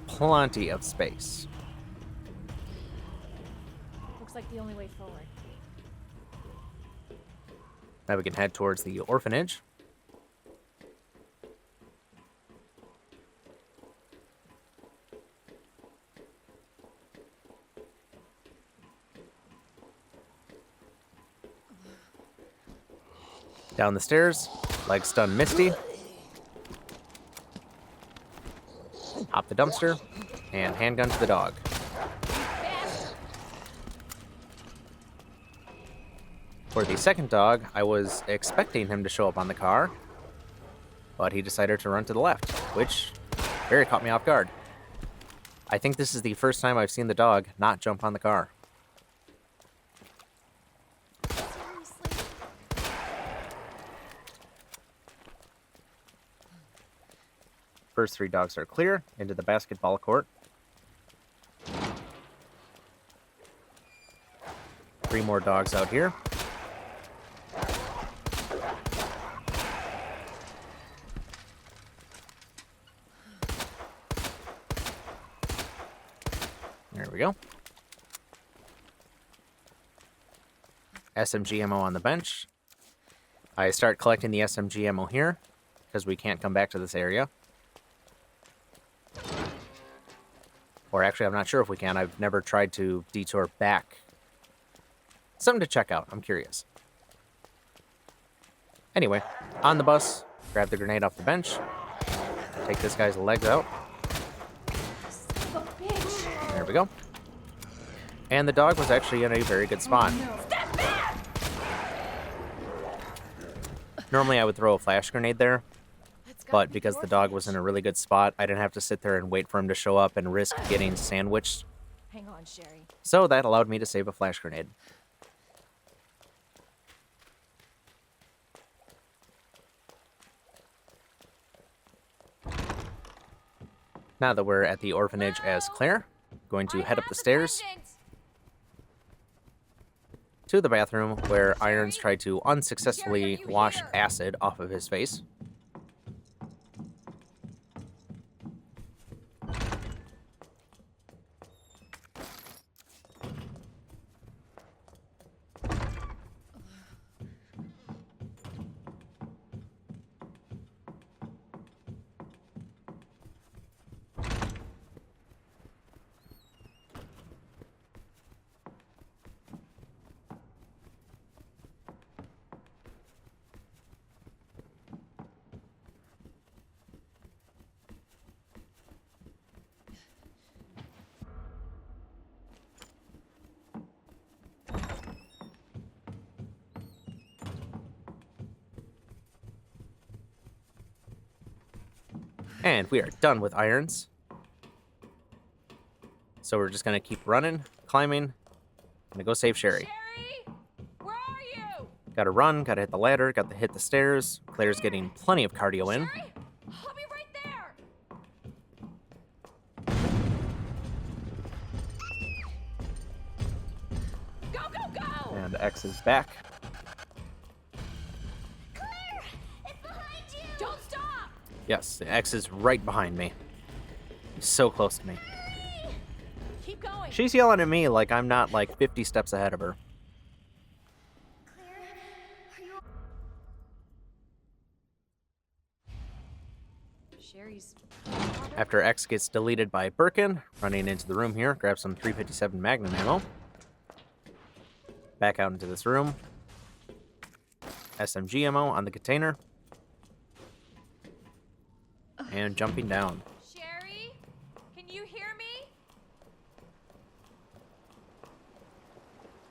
[SPEAKER 1] Plenty of space.
[SPEAKER 3] Looks like the only way forward.
[SPEAKER 1] Now we can head towards the orphanage. Down the stairs, leg stun Misty. Hop the dumpster, and handgun to the dog. For the second dog, I was expecting him to show up on the car, but he decided to run to the left, which very caught me off guard. I think this is the first time I've seen the dog not jump on the car.
[SPEAKER 6] Seriously?
[SPEAKER 1] First 3 dogs are clear, into the basketball court. 3 more dogs out here. There we go. SMG ammo on the bench. I start collecting the SMG ammo here, because we can't come back to this area. Or actually, I'm not sure if we can. I've never tried to detour back. Something to check out. I'm curious. Anyway, on the bus, grab the grenade off the bench. Take this guy's legs out. There we go. And the dog was actually in a very good spot. Normally I would throw a flash grenade there, but because the dog was in a really good spot, I didn't have to sit there and wait for him to show up and risk getting sandwiched.
[SPEAKER 7] Hang on, Sherry.
[SPEAKER 1] So that allowed me to save a flash grenade. Now that we're at the orphanage as Claire, going to head up the stairs to the bathroom where Irons tried to unsuccessfully wash acid off of his face. And we are done with Irons. So we're just gonna keep running, climbing. Gonna go save Sherry.
[SPEAKER 3] Sherry, where are you?
[SPEAKER 1] Gotta run, gotta hit the ladder, gotta hit the stairs. Claire's getting plenty of cardio in.
[SPEAKER 3] Sherry, I'll be right there. Go, go, go!
[SPEAKER 1] And X is back.
[SPEAKER 6] Claire! It's behind you!
[SPEAKER 3] Don't stop!
[SPEAKER 1] Yes, X is right behind me. He's so close to me.
[SPEAKER 3] Keep going.
[SPEAKER 1] She's yelling at me like I'm not like 50 steps ahead of her.
[SPEAKER 6] Claire, are you...
[SPEAKER 7] Sherry's.
[SPEAKER 1] After X gets deleted by Birkin, running into the room here, grab some 357 Magnum ammo. Back out into this room. SMG ammo on the container. And jumping down.
[SPEAKER 3] Sherry, can you hear me?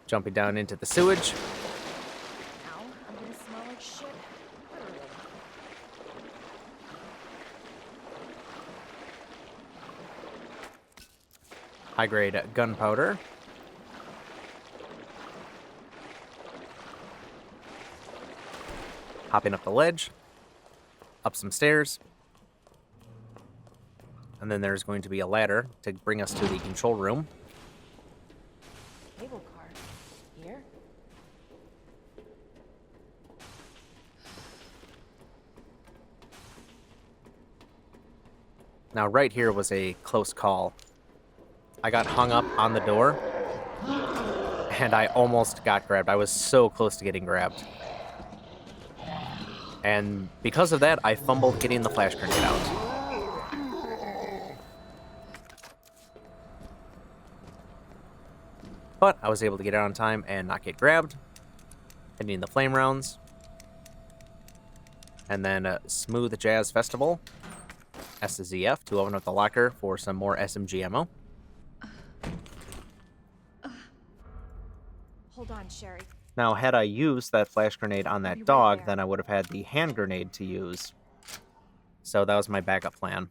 [SPEAKER 1] Jumping down into the sewage.
[SPEAKER 7] Now I'm gonna smell like shit. Literally.
[SPEAKER 1] High-grade gunpowder. Hopping up the ledge. Up some stairs. And then there's going to be a ladder to bring us to the control room.
[SPEAKER 7] Cable car. Here?
[SPEAKER 1] Now, right here was a close call. I got hung up on the door, and I almost got grabbed. I was so close to getting grabbed. And because of that, I fumbled getting the flash grenade out. But I was able to get it on time and not get grabbed. Hitting the flame rounds. And then Smooth Jazz Festival. S to ZF to open up the locker for some more SMG ammo.
[SPEAKER 7] Hold on, Sherry.
[SPEAKER 1] Now, had I used that flash grenade on that dog, then I would have had the hand grenade to use. So that was my backup plan.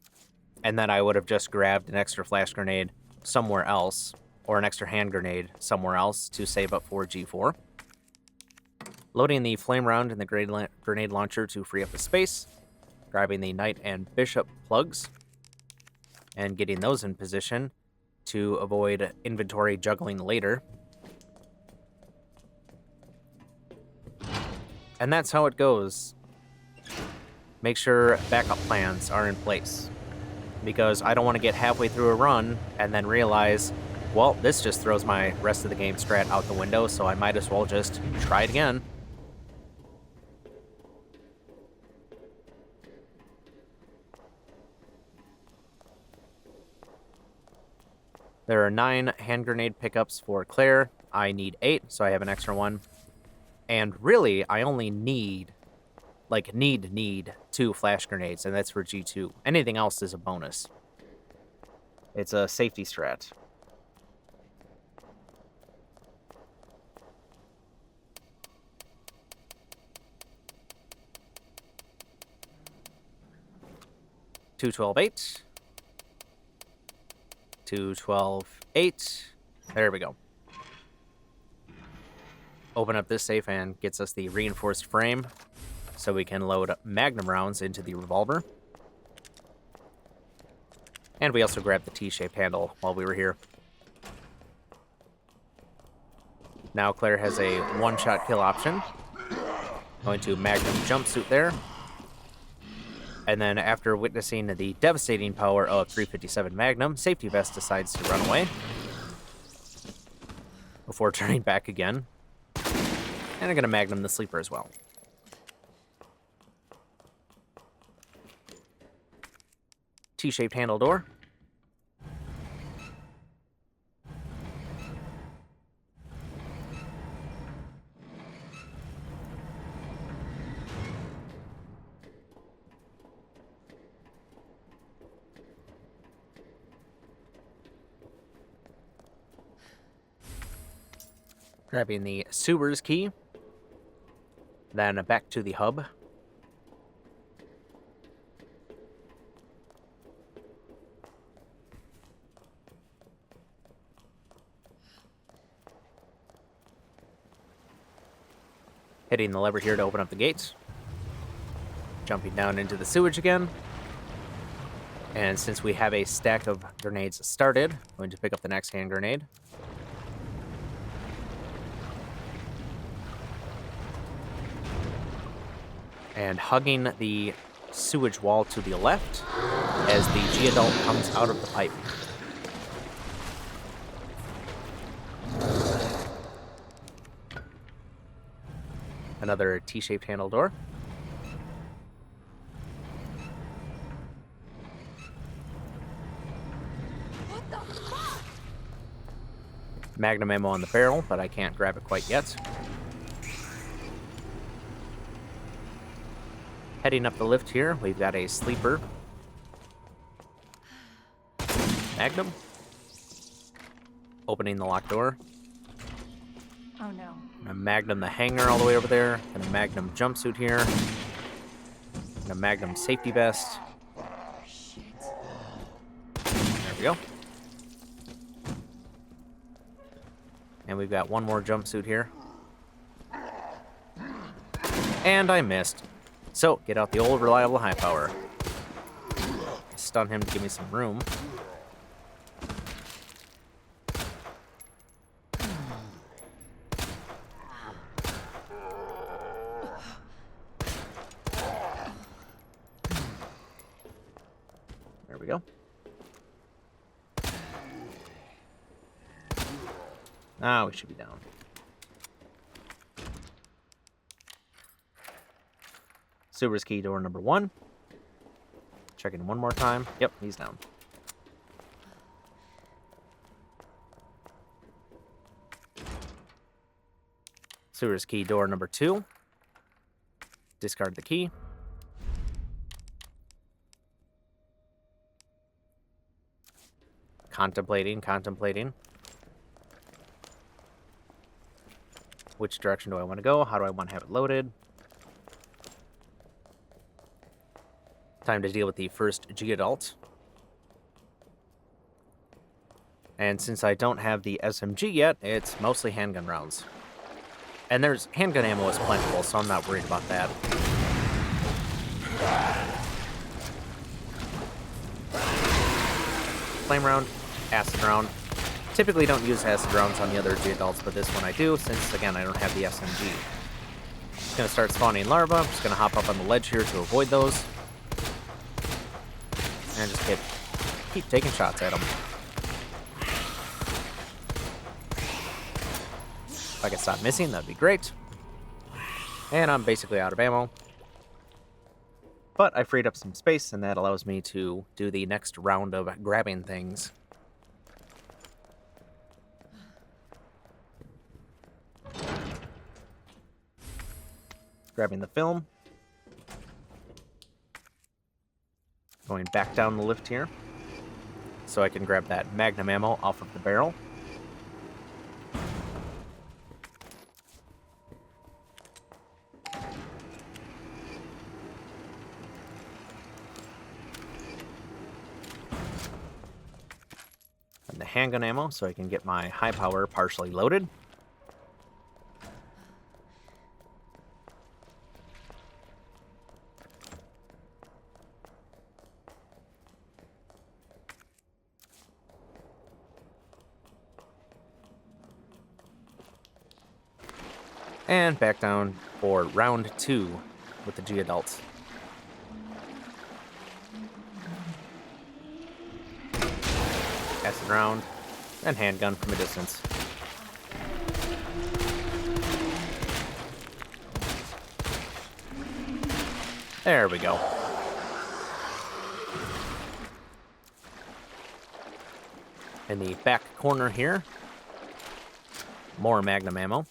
[SPEAKER 1] And then I would have just grabbed an extra flash grenade somewhere else, or an extra hand grenade somewhere else to save up for G4. Loading the flame round in the grenade launcher to free up the space. Grabbing the Knight and Bishop plugs. And getting those in position to avoid inventory juggling later. And that's how it goes. Make sure backup plans are in place. Because I don't want to get halfway through a run and then realize, well, this just throws my rest of the game strat out the window, so I might as well just try it again. There are 9 hand grenade pickups for Claire. I need 8, so I have an extra one. And really, I only need, need 2 flash grenades, and that's for G2. Anything else is a bonus. It's a safety strat. Two 12-8. 2 12-8. There we go. Open up this safe and gets us the reinforced frame so we can load Magnum rounds into the revolver. And we also grabbed the T-shaped handle while we were here. Now Claire has a one-shot kill option. Going to Magnum jumpsuit there. And then after witnessing the devastating power of 357 Magnum, Safety Vest decides to run away before turning back again. And I'm going to Magnum the sleeper as well. T-shaped handle door. Grabbing the sewers key. Then back to the hub. Hitting the lever here to open up the gates. Jumping down into the sewage again. And since we have a stack of grenades started, I'm going to pick up the next hand grenade. And hugging the sewage wall to the left as the G-Adult comes out of the pipe. Another T-shaped handle door.
[SPEAKER 3] What the fuck?
[SPEAKER 1] Magnum ammo on the barrel, but I can't grab it quite yet. Heading up the lift here, we've got a sleeper. Magnum. Opening the locked door.
[SPEAKER 3] Oh no.
[SPEAKER 1] And a Magnum the hanger all the way over there. And a Magnum jumpsuit here. And a Magnum safety vest.
[SPEAKER 3] Shit.
[SPEAKER 1] There we go. And we've got one more jumpsuit here. And I missed. So, get out the old reliable high power. Stun him to give me some room. There we go. Now we should be down. Sewers key door number 1. Checking one more time. Yep, he's down. Sewers key door number 2. Discard the key. Contemplating. Which direction do I want to go? How do I want to have it loaded? Time to deal with the first G-Adult. And since I don't have the SMG yet, it's mostly handgun rounds. And there's handgun ammo is plentiful, so I'm not worried about that. Flame round, acid round. Typically don't use acid rounds on the other G-Adults, but this one I do, since, again, I don't have the SMG. Just gonna start spawning larvae. I'm just gonna hop up on the ledge here to avoid those. And just keep taking shots at them. If I could stop missing, that'd be great. And I'm basically out of ammo. But I freed up some space, and that allows me to do the next round of grabbing things. Grabbing the film. Going back down the lift here, so I can grab that Magnum ammo off of the barrel. And the handgun ammo, so I can get my high power partially loaded. And back down for round 2 with the G adults. Acid round and handgun from a distance. There we go. In the back corner here, more Magnum ammo.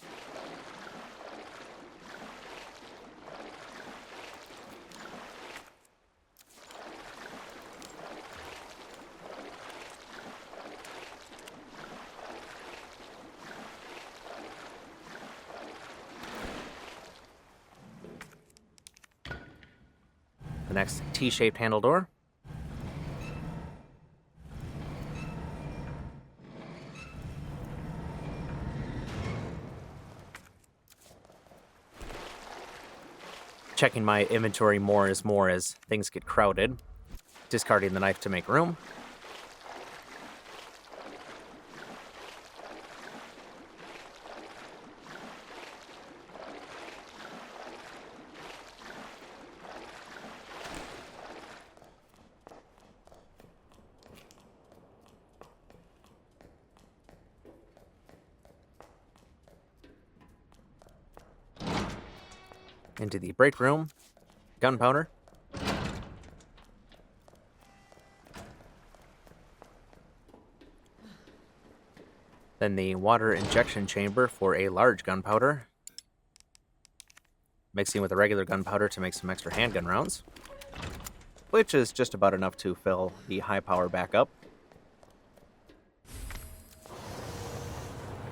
[SPEAKER 1] The next T-shaped handle door. Checking my inventory more as things get crowded. Discarding the knife to make room. Into the break room, gunpowder. Then the water injection chamber for a large gunpowder. Mixing with the regular gunpowder to make some extra handgun rounds, which is just about enough to fill the high power back up.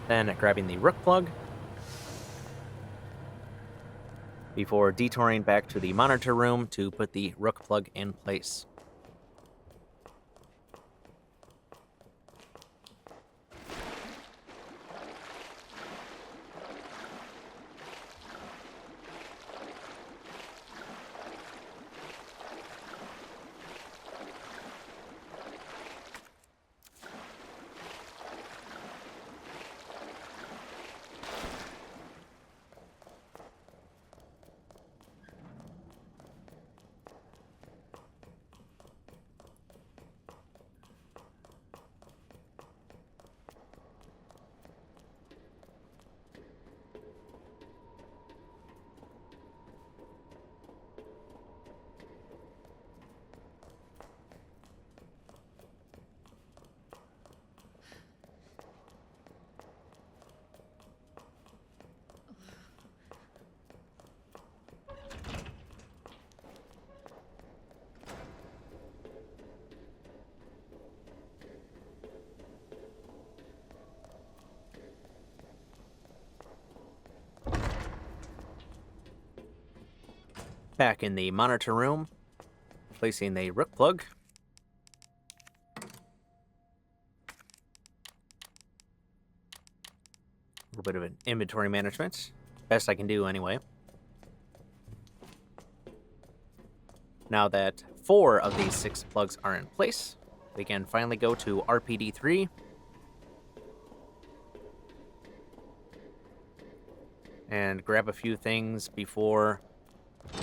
[SPEAKER 1] Then grabbing the rook plug, before detouring back to the monitor room to put the rook plug in place. Back in the monitor room, placing the rook plug. A little bit of an inventory management. Best I can do anyway. Now that 4 of these 6 plugs are in place, we can finally go to RPD3. And grab a few things before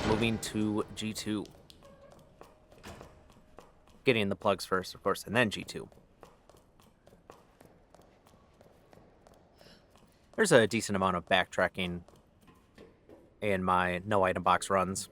[SPEAKER 1] moving to G2. Getting the plugs first, of course, and then G2. There's a decent amount of backtracking in my no item box runs.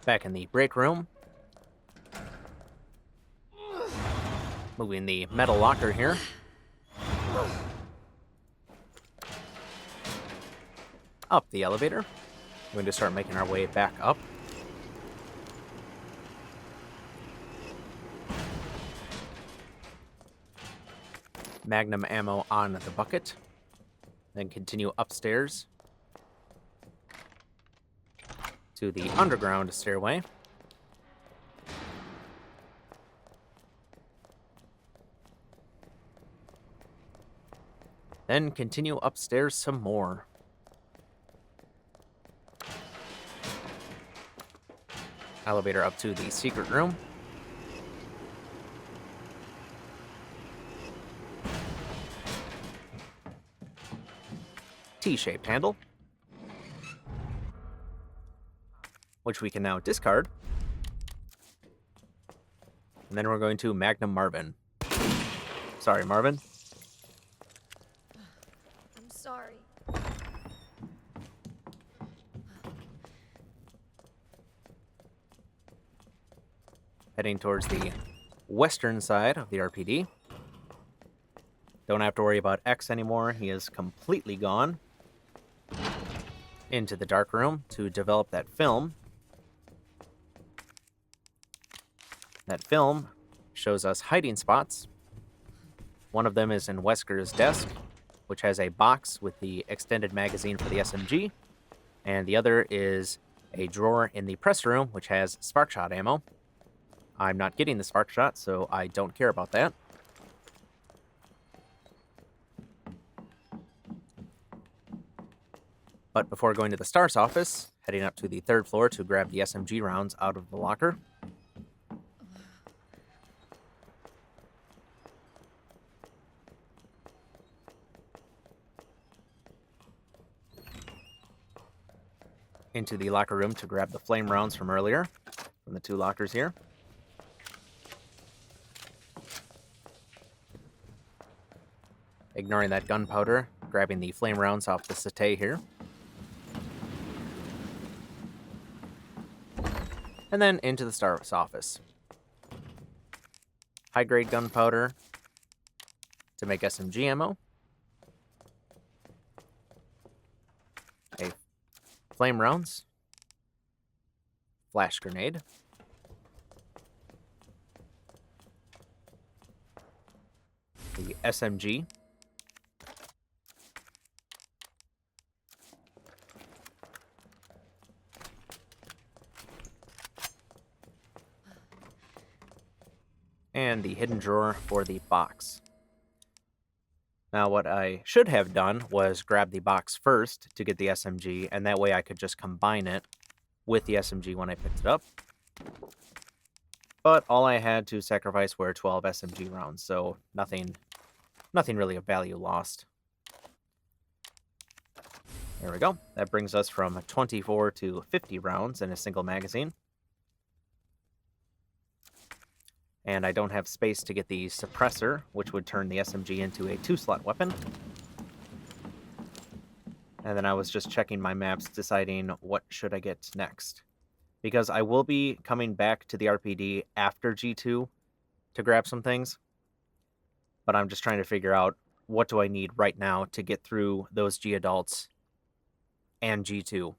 [SPEAKER 1] Back in the break room. Moving the metal locker here. Up the elevator. We're going to start making our way back up. Magnum ammo on the bucket. Then continue upstairs to the underground stairway. Then continue upstairs some more. Elevator up to the secret room. T-shaped handle, which we can now discard. And then we're going to Magnum Marvin. Sorry, Marvin.
[SPEAKER 7] I'm sorry.
[SPEAKER 1] Heading towards the western side of the RPD. Don't have to worry about X anymore. He is completely gone. Into the dark room to develop that film. That film shows us hiding spots. One of them is in Wesker's desk, which has a box with the extended magazine for the SMG. And the other is a drawer in the press room, which has spark shot ammo. I'm not getting the spark shot, so I don't care about that. But before going to the Star's office, heading up to the 3rd floor to grab the SMG rounds out of the locker. Into the locker room to grab the flame rounds from earlier, from the 2 lockers here. Ignoring that gunpowder, grabbing the flame rounds off the settee here. And then into the Star's office. High-grade gunpowder to make SMG ammo. Flame rounds. Flash grenade. The SMG. And the hidden drawer for the box. Now, what I should have done was grab the box first to get the SMG, and that way I could just combine it with the SMG when I picked it up. But all I had to sacrifice were 12 SMG rounds, so nothing really of value lost. There we go. That brings us from 24 to 50 rounds in a single magazine. And I don't have space to get the suppressor, which would turn the SMG into a 2-slot weapon. And then I was just checking my maps, deciding what should I get next. Because I will be coming back to the RPD after G2 to grab some things. But I'm just trying to figure out what do I need right now to get through those G adults and G2.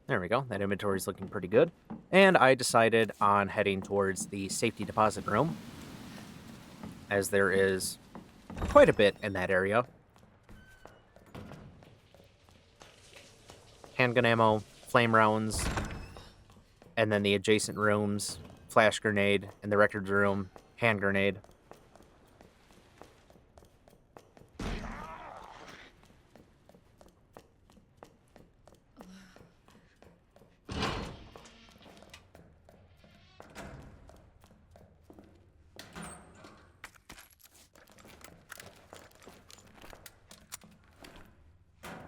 [SPEAKER 1] There we go. That inventory is looking pretty good. And I decided on heading towards the safety deposit room, as there is quite a bit in that area. Handgun ammo, flame rounds, and then the adjacent rooms, flash grenade, in the records room, hand grenade.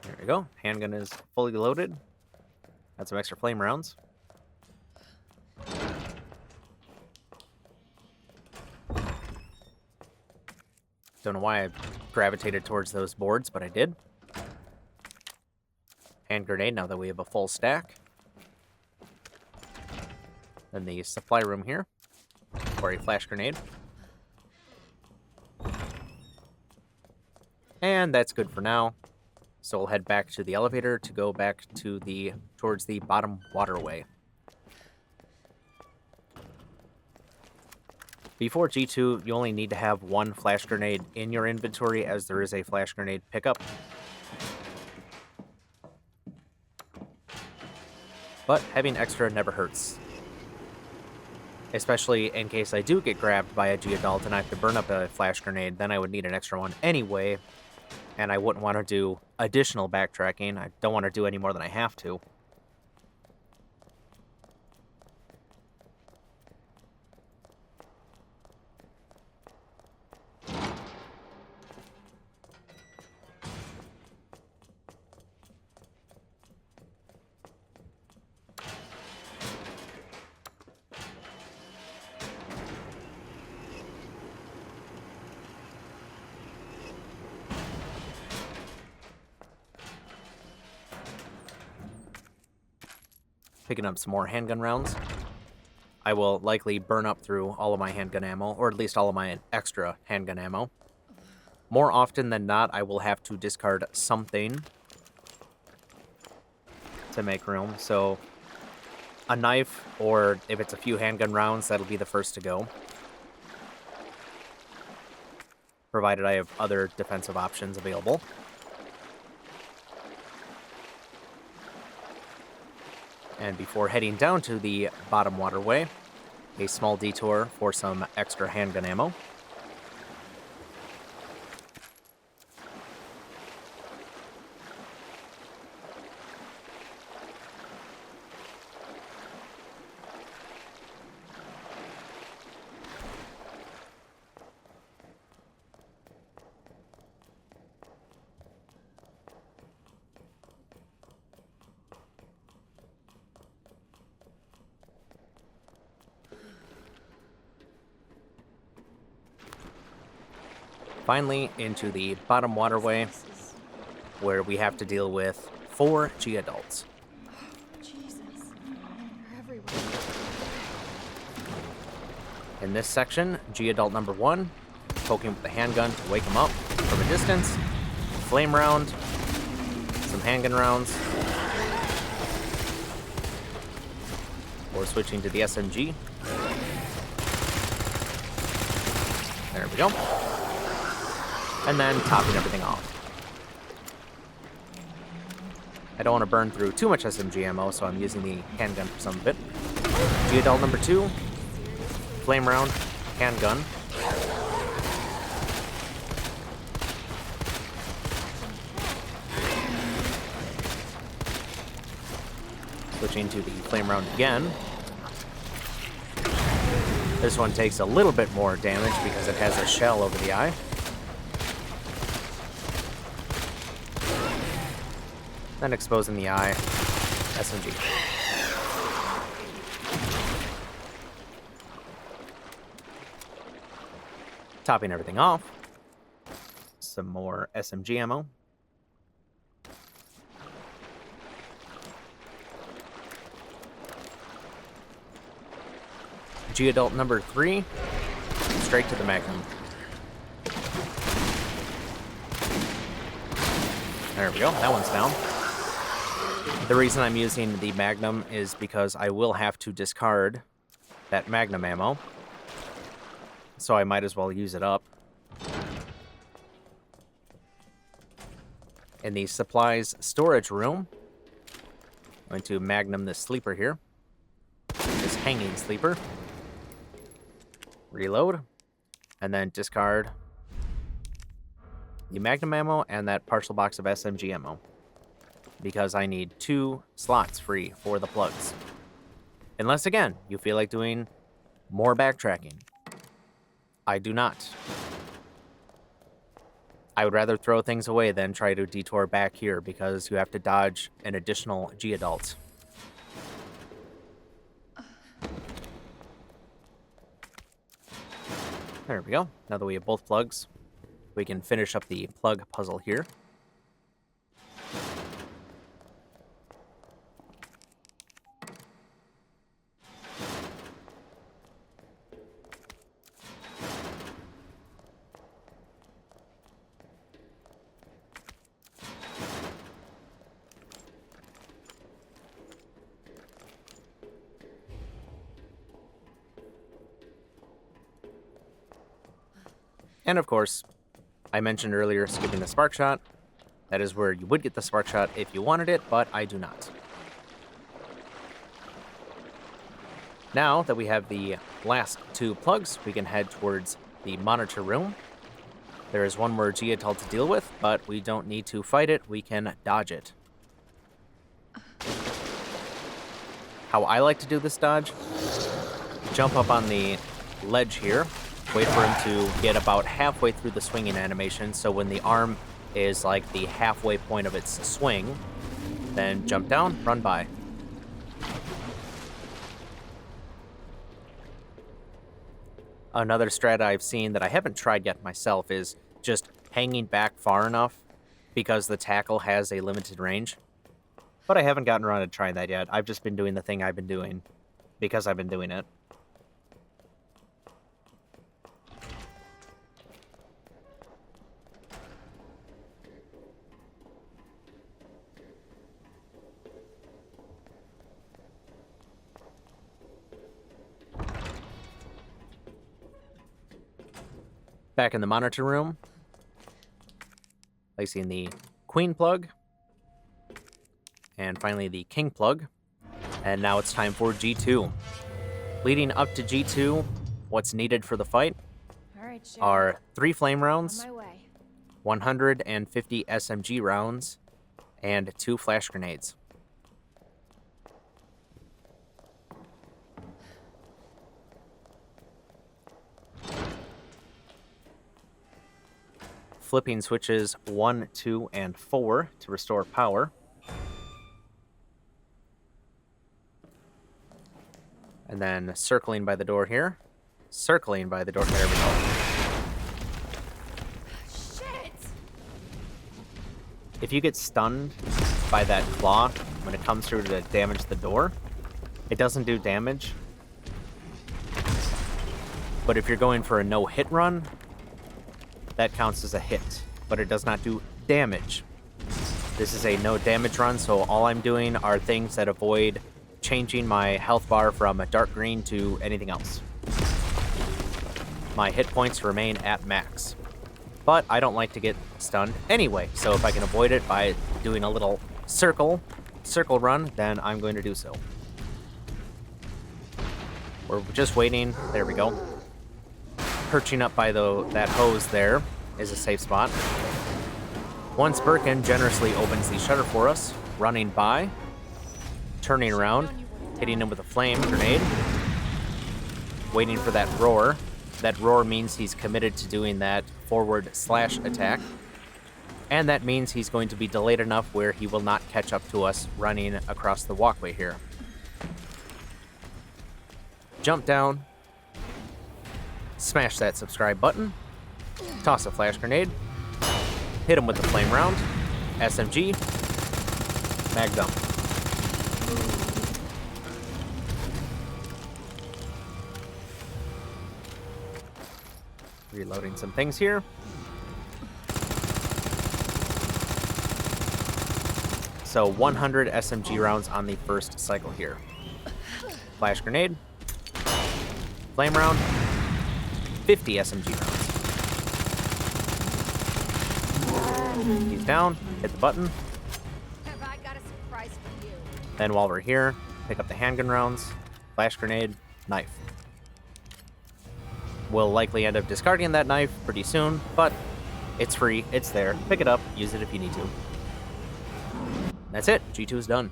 [SPEAKER 1] There we go. Handgun is fully loaded. Got some extra flame rounds. Don't know why I gravitated towards those boards, but I did. Hand grenade, now that we have a full stack. Then the supply room here for a flash grenade. And that's good for now. So we'll head back to the elevator to go back to towards the bottom waterway. Before G2, you only need to have one flash grenade in your inventory, as there is a flash grenade pickup. But having extra never hurts. Especially in case I do get grabbed by a G-Adult and I have to burn up a flash grenade, then I would need an extra one anyway. And I wouldn't want to do additional backtracking. I don't want to do any more than I have to. Picking up some more handgun rounds. I will likely burn up through all of my handgun ammo, or at least all of my extra handgun ammo. More often than not, I will have to discard something to make room. So a knife, or if it's a few handgun rounds, that'll be the first to go. Provided I have other defensive options available. And before heading down to the bottom waterway, a small detour for some extra handgun ammo. Finally, into the bottom waterway, where we have to deal with 4 G-Adults.
[SPEAKER 3] Jesus. They're everywhere.
[SPEAKER 1] In this section, G-Adult number 1, poking with the handgun to wake him up from a distance, flame round, some handgun rounds, or switching to the SMG. There we go. And then topping everything off. I don't want to burn through too much SMG ammo, so I'm using the handgun for some of it. G-Adult number 2, flame round, handgun. Switching to the flame round again. This one takes a little bit more damage because it has a shell over the eye. Then exposing the eye, SMG. Topping everything off, some more SMG ammo. G-Adult number 3, straight to the Magnum. There we go, that one's down. The reason I'm using the Magnum is because I will have to discard that Magnum ammo, so I might as well use it up. In the supplies storage room, I'm going to Magnum this sleeper here, this hanging sleeper. Reload, and then discard the Magnum ammo and that partial box of SMG ammo, because I need 2 slots free for the plugs. Unless, again, you feel like doing more backtracking. I do not. I would rather throw things away than try to detour back here, because you have to dodge an additional G-Adult. There we go. Now that we have both plugs, we can finish up the plug puzzle here. And of course, I mentioned earlier skipping the spark shot. That is where you would get the spark shot if you wanted it, but I do not. Now that we have the last two plugs, we can head towards the monitor room. There is one more Geotel to deal with, but we don't need to fight it, we can dodge it. How I like to do this dodge, jump up on the ledge here, wait for him to get about halfway through the swinging animation, so when the arm is like the halfway point of its swing, then jump down, run by. Another strat I've seen that I haven't tried yet myself is just hanging back far enough because the tackle has a limited range. But I haven't gotten around to trying that yet. I've just been doing the thing I've been doing because I've been doing it. Back in the monitor room, placing the Queen plug, and finally the King plug. And now it's time for G2. Leading up to G2, what's needed for the fight
[SPEAKER 3] All right, Sherry.
[SPEAKER 1] are 3 flame
[SPEAKER 3] On
[SPEAKER 1] rounds,
[SPEAKER 3] my way.
[SPEAKER 1] 150 SMG rounds, and 2 flash grenades. Flipping switches 1, 2, and 4 to restore power. And then circling by the door here. Circling by the door. There we go.
[SPEAKER 3] Shit!
[SPEAKER 1] If you get stunned by that claw when it comes through to damage the door, it doesn't do damage. But if you're going for a no-hit run, that counts as a hit, but it does not do damage. This is a no damage run, so all I'm doing are things that avoid changing my health bar from a dark green to anything else. My hit points remain at max. But I don't like to get stunned anyway, so if I can avoid it by doing a little circle run, then I'm going to do so. We're just waiting. There we go. Perching up by that hose there is a safe spot. Once Birkin generously opens the shutter for us, running by, turning around, hitting him with a flame grenade, waiting for that roar. That roar means he's committed to doing that forward slash attack, and that means he's going to be delayed enough where he will not catch up to us running across the walkway here. Jump down, smash that subscribe button, toss a flash grenade, hit him with the flame round, SMG, Magnum. Reloading some things here. So 100 SMG rounds on the first cycle here. Flash grenade, flame round, 50 SMG rounds. He's down, hit the button.
[SPEAKER 3] Have I got a surprise for you?
[SPEAKER 1] Then while we're here, pick up the handgun rounds, flash grenade, knife. We'll likely end up discarding that knife pretty soon, but it's free, it's there. Pick it up, use it if you need to. That's it, G2 is done.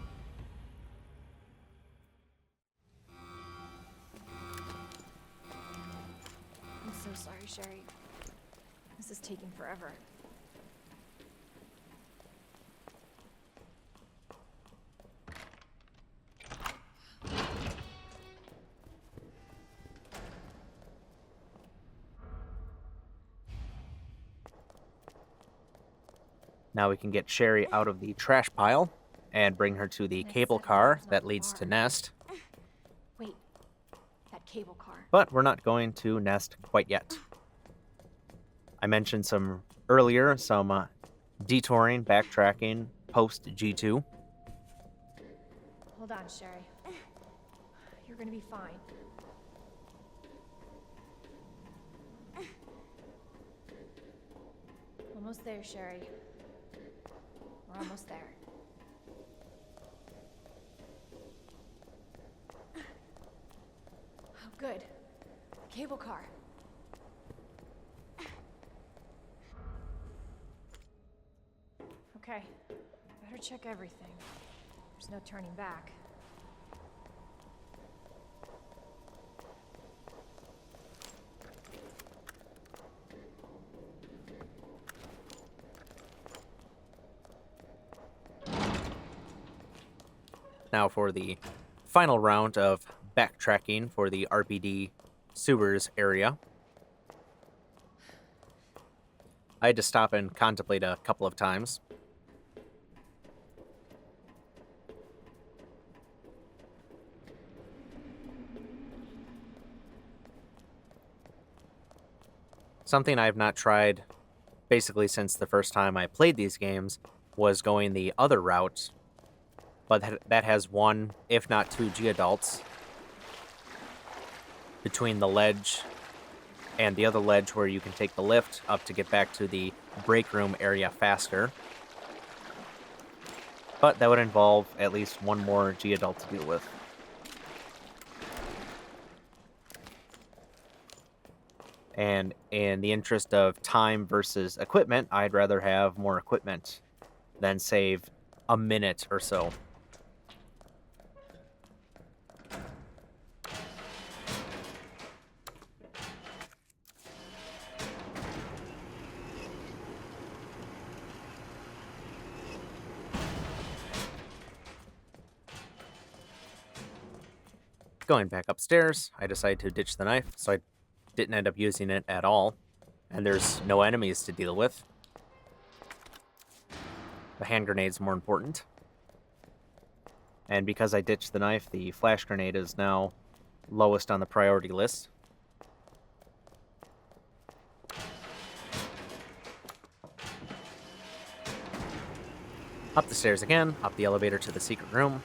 [SPEAKER 3] I'm so sorry, Sherry. This is taking forever.
[SPEAKER 1] Now we can get Sherry out of the trash pile and bring her to the cable car that leads to Nest.
[SPEAKER 3] Wait, that cable car.
[SPEAKER 1] But we're not going to Nest quite yet. I mentioned some detouring, backtracking, post G2.
[SPEAKER 3] Hold on, Sherry. You're gonna be fine. Almost there, Sherry. We're almost there. Oh, good. Cable car. Okay, better check everything. There's no turning back.
[SPEAKER 1] Now for the final round of backtracking for the RPD sewers area. I had to stop and contemplate a couple of times. Something I have not tried basically since the first time I played these games was going the other route, but that has one, if not two, G-adults between the ledge and the other ledge where you can take the lift up to get back to the break room area faster. But that would involve at least one more G-adult to deal with. And in the interest of time versus equipment, I'd rather have more equipment than save a minute or so. Going back upstairs, I decided to ditch the knife, so I didn't end up using it at all. And there's no enemies to deal with. The hand grenade's more important. And because I ditched the knife, the flash grenade is now lowest on the priority list. Up the stairs again, up the elevator to the secret room.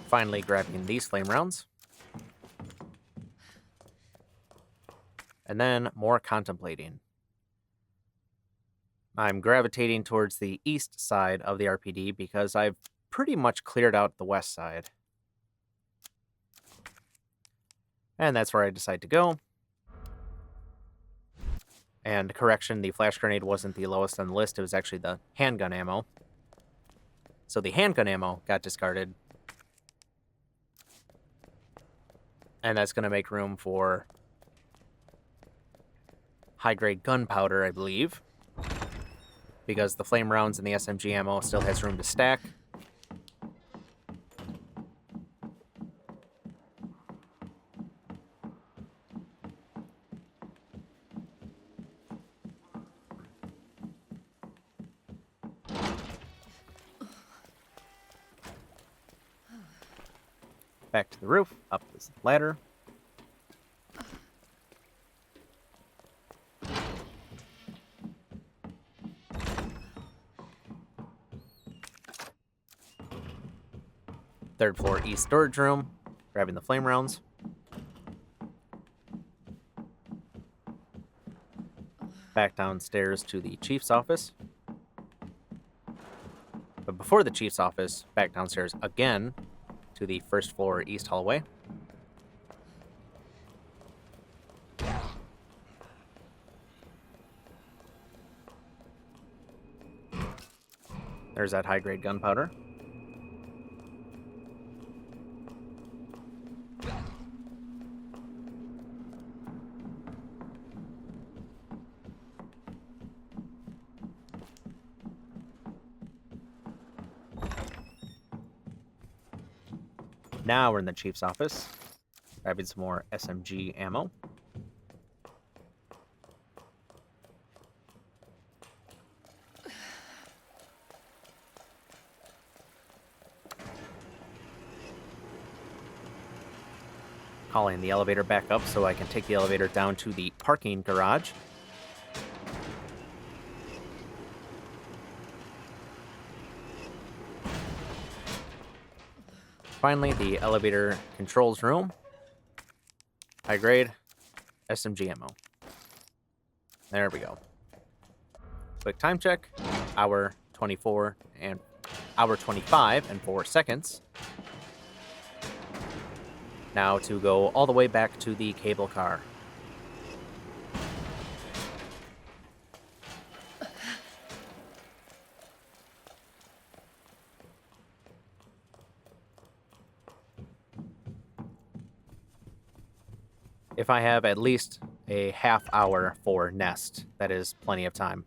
[SPEAKER 1] Finally grabbing these flame rounds. And then more contemplating. I'm gravitating towards the east side of the RPD because I've pretty much cleared out the west side. And that's where I decide to go. And correction, the flash grenade wasn't the lowest on the list, it was actually the handgun ammo. So the handgun ammo got discarded. And that's going to make room for high-grade gunpowder, I believe. Because the flame rounds and the SMG ammo still has room to stack. Back to the roof, up this ladder. Third floor east storage room, grabbing the flame rounds. Back downstairs to the chief's office. But before the chief's office, back downstairs again to the first floor east hallway. There's that high-grade gunpowder. Now we're in the chief's office, grabbing some more SMG ammo. calling the elevator back up so I can take the elevator down to the parking garage. Finally, the elevator controls room. High grade SMG ammo. There we go. Quick time check. Hour 25 and 4 seconds. Now to go all the way back to the cable car. If I have at least a half hour for Nest, that is plenty of time.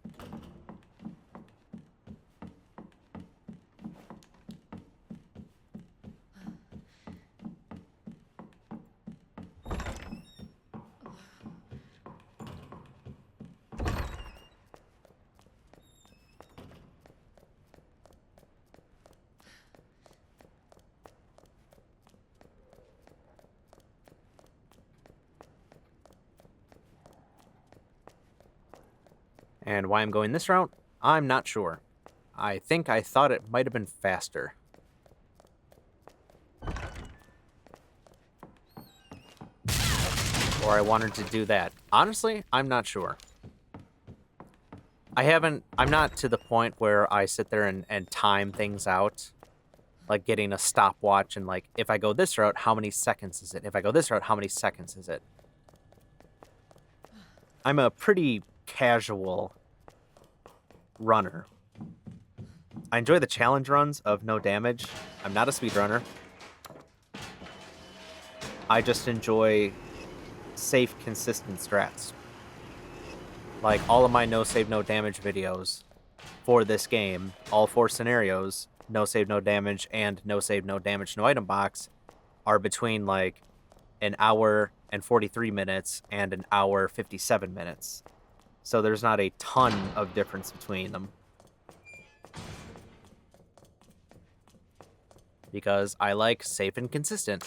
[SPEAKER 1] And why I'm going this route, I'm not sure. I think I thought it might have been faster. Or I wanted to do that. Honestly, I'm not sure. I'm not to the point where I sit there and time things out. Like getting a stopwatch and like, if I go this route, how many seconds is it? If I go this route, how many seconds is it? I'm a pretty casual runner. I enjoy the challenge runs of no damage. I'm not a speedrunner. I just enjoy safe, consistent strats. Like all of my no save, no damage videos for this game, all 4 scenarios, no save, no damage, and no save, no damage, no item box, are between like an hour and 43 minutes and an hour 57 minutes. So there's not a ton of difference between them. Because I like safe and consistent.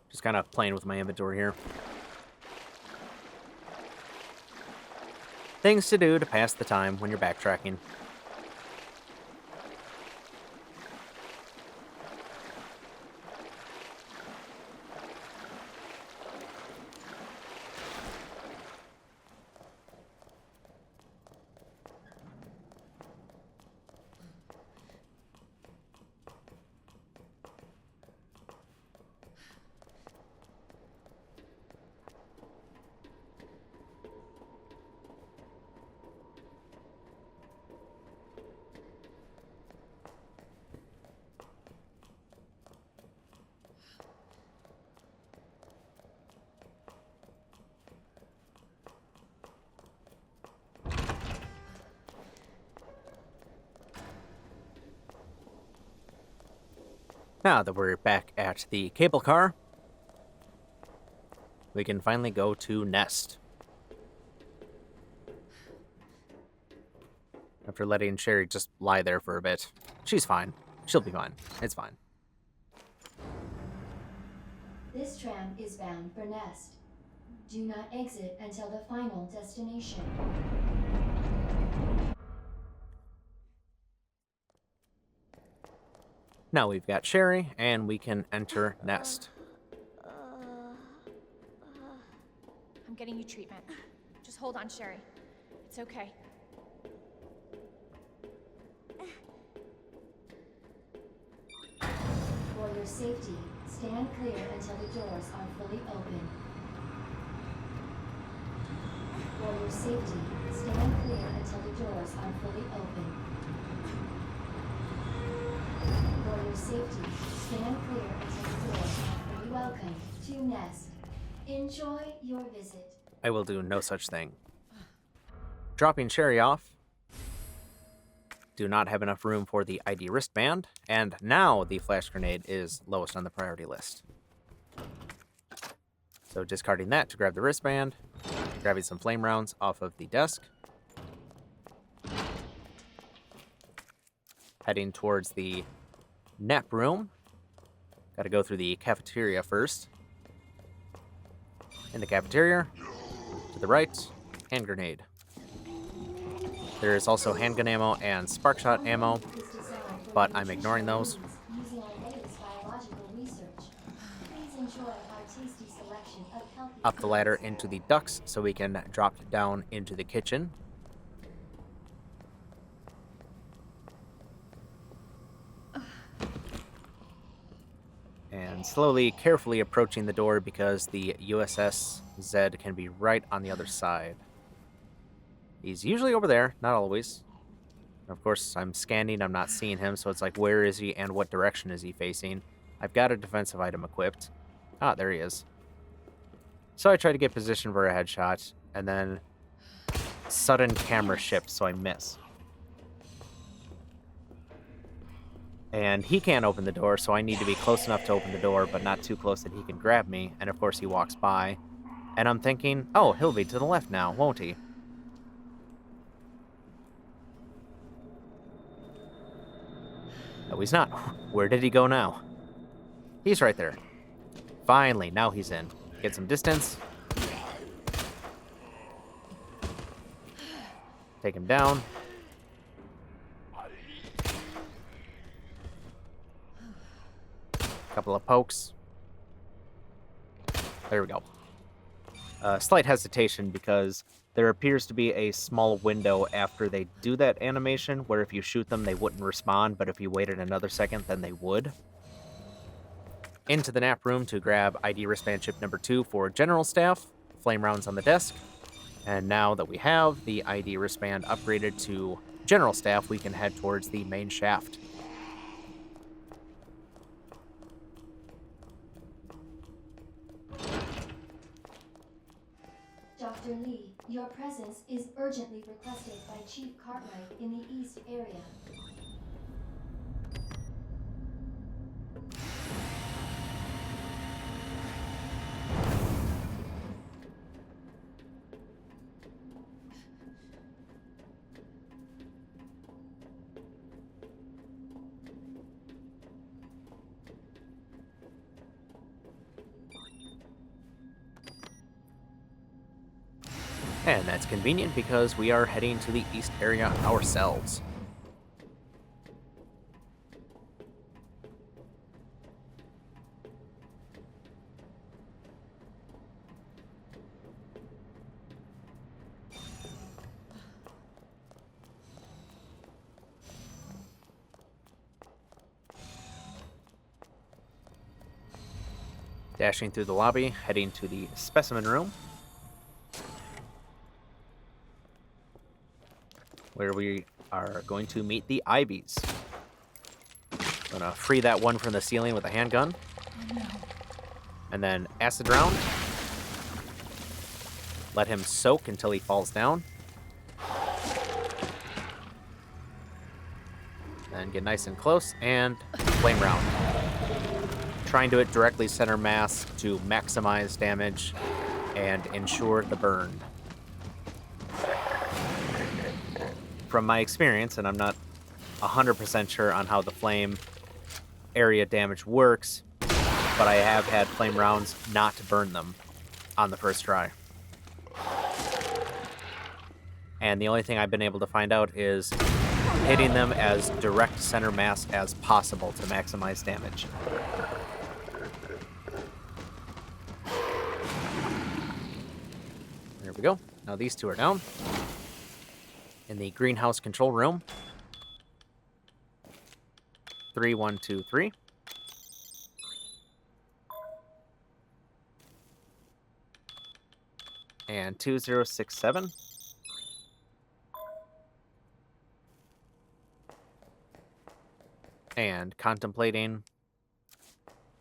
[SPEAKER 1] Just kind of playing with my inventory here. Things to do to pass the time when you're backtracking. Now that we're back at the cable car, we can finally go to Nest. After letting Sherry just lie there for a bit. She's fine. She'll be fine. It's fine.
[SPEAKER 8] This tram is bound for Nest. Do not exit until the final destination.
[SPEAKER 1] Now we've got Sherry, and we can enter Nest.
[SPEAKER 3] I'm getting you treatment. Just hold on, Sherry. It's okay.
[SPEAKER 8] For your safety, stand clear until the doors are fully open. For your safety, stand clear until the doors are fully open. For your safety, stand clear until the doors are fully welcome to Nest. Enjoy your visit.
[SPEAKER 1] I will do no such thing. Dropping Sherry off. do not have enough room for the ID wristband, and now the flash grenade is lowest on the priority list. So discarding that to grab the wristband, grabbing some flame rounds off of the desk, heading towards the nap room. Got to go through the cafeteria first. In the cafeteria, to the right, hand grenade. There is also handgun ammo and spark shot ammo, but I'm ignoring those.
[SPEAKER 8] Using our latest biological research. Please enjoy our tasty selection of healthy
[SPEAKER 1] Up the ladder into the ducts so we can drop down into the kitchen. And slowly, carefully approaching the door because the USS Z can be right on the other side. He's usually over there, not always. Of course, I'm scanning, I'm not seeing him, so it's like, where is he and what direction is he facing? I've got a defensive item equipped. Ah, there he is. So I try to get position for a headshot, and then sudden camera shift, so I miss. And he can't open the door, so I need to be close enough to open the door, but not too close that he can grab me. And of course he walks by, and I'm thinking, oh, he'll be to the left now, won't he? No, he's not. Where did he go now? He's right there. Finally, now he's in. Get some distance. Take him down. Couple of pokes. There we go. Slight hesitation because there appears to be a small window after they do that animation where if you shoot them they wouldn't respond, but if you waited another second then they would. Into the nap room to grab ID wristband chip number 2 for general staff, flame rounds on the desk, and now that we have the ID wristband upgraded to general staff, we can head towards the main shaft.
[SPEAKER 8] Dr. Lee, your presence is urgently requested by Chief Cartwright in the East area.
[SPEAKER 1] And that's convenient because we are heading to the east area ourselves. Dashing through the lobby, heading to the specimen room, where we are going to meet the Ivies. Gonna free that one from the ceiling with a handgun. And then acid round. Let him soak until he falls down. Then get nice and close, and flame round. Try and do it directly center mass to maximize damage and ensure the burn. From my experience, and I'm not 100% sure on how the flame area damage works, but I have had flame rounds not burn them on the first try. And the only thing I've been able to find out is hitting them as direct center mass as possible to maximize damage. There we go. Now these two are down. In the greenhouse control room. 3, 1, 2, 3. And 2067. And contemplating.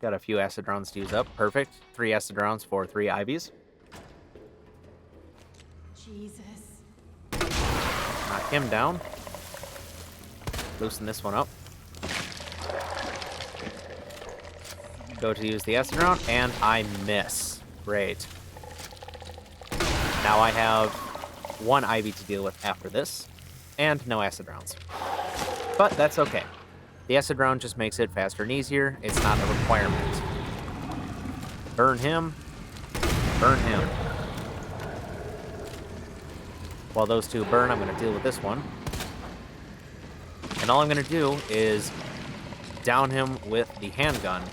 [SPEAKER 1] Got a few acid rounds to use up. Perfect. 3 acid rounds for 3 Ivies.
[SPEAKER 3] Jesus.
[SPEAKER 1] Knock him down. Loosen this one up. Go to use the acid round, and I miss. Great. Now I have 1 Ivy to deal with after this, and no acid rounds. But that's okay. The acid round just makes it faster and easier. It's not a requirement. Burn him. Burn him. While those two burn, I'm going to deal with this one. And all I'm going to do is down him with the handgun.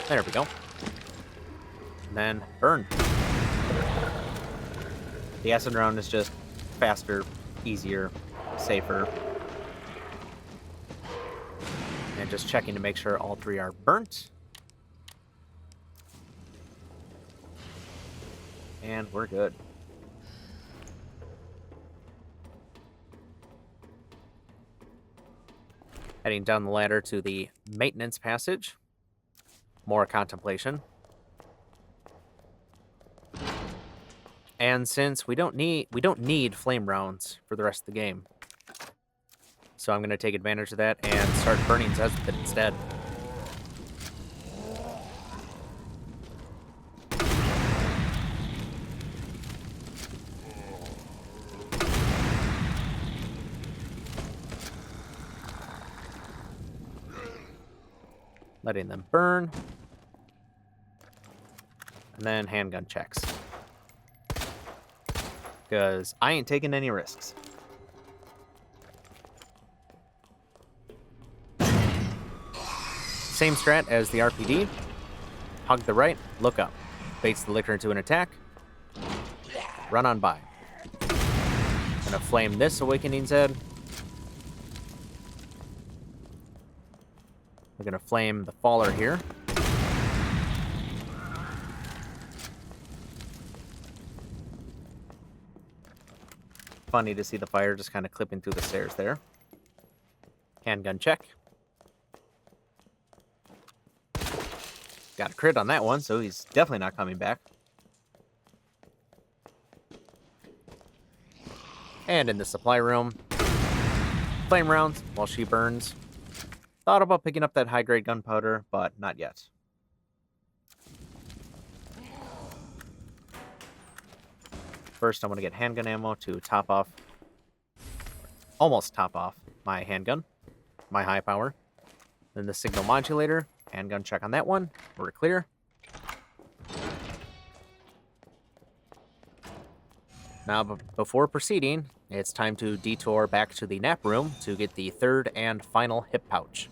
[SPEAKER 1] There we go. And then burn. The acid round is just faster, easier, safer. And just checking to make sure all 3 are burnt. And we're good. Heading down the ladder to the maintenance passage. More contemplation. And since we don't need flame rounds for the rest of the game, so I'm going to take advantage of that and start burning Zezbit instead. Letting them burn. And then handgun checks. Because I ain't taking any risks. Same strat as the RPD. Hug the right, look up. Baits the liquor into an attack. Run on by. Gonna flame this Awakening Zed. We're gonna flame the Faller here. Funny to see the fire just kind of clipping through the stairs there. Handgun check. Got a crit on that one, so he's definitely not coming back. And in the supply room, flame rounds while she burns. Thought about picking up that high-grade gunpowder, but not yet. First, I want to get handgun ammo to top off, almost top off my handgun, my high power. Then the signal modulator, handgun check on that one. We're clear. Now, before proceeding, it's time to detour back to the nap room to get the 3rd and final hip pouch.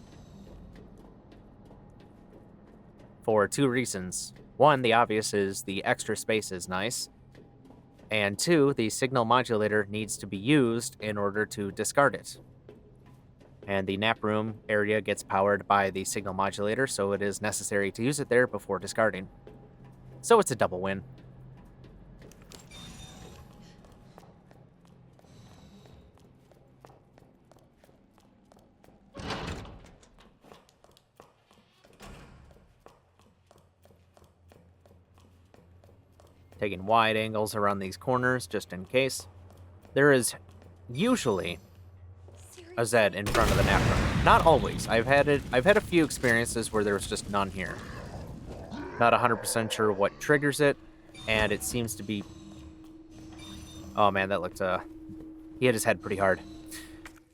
[SPEAKER 1] For 2 reasons. 1, the obvious is the extra space is nice. And 2, the signal modulator needs to be used in order to discard it. And the nap room area gets powered by the signal modulator, so it is necessary to use it there before discarding. So it's a double win. Taking wide angles around these corners, just in case. There is usually a Zed in front of the nap room. Not always. I've had a few experiences where there was just none here. Not 100% sure what triggers it, and it seems to be... Oh man, that looked... He hit his head pretty hard.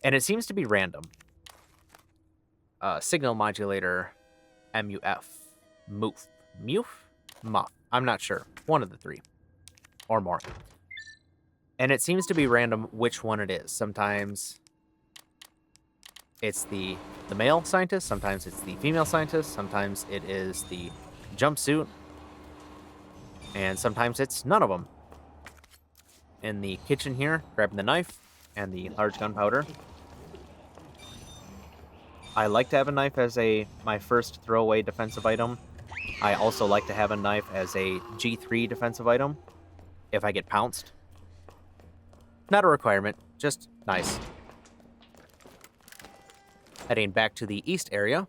[SPEAKER 1] And it seems to be random. Signal modulator, MUF. Moof. Muf? Muff. I'm not sure. One of the 3. Or more. And it seems to be random which one it is. Sometimes it's the male scientist. Sometimes it's the female scientist. Sometimes it is the jumpsuit. And sometimes it's none of them. In the kitchen here, grabbing the knife and the large gunpowder. I like to have a knife as my first throwaway defensive item. I also like to have a knife as a G3 defensive item, if I get pounced. Not a requirement, just nice. Heading back to the east area.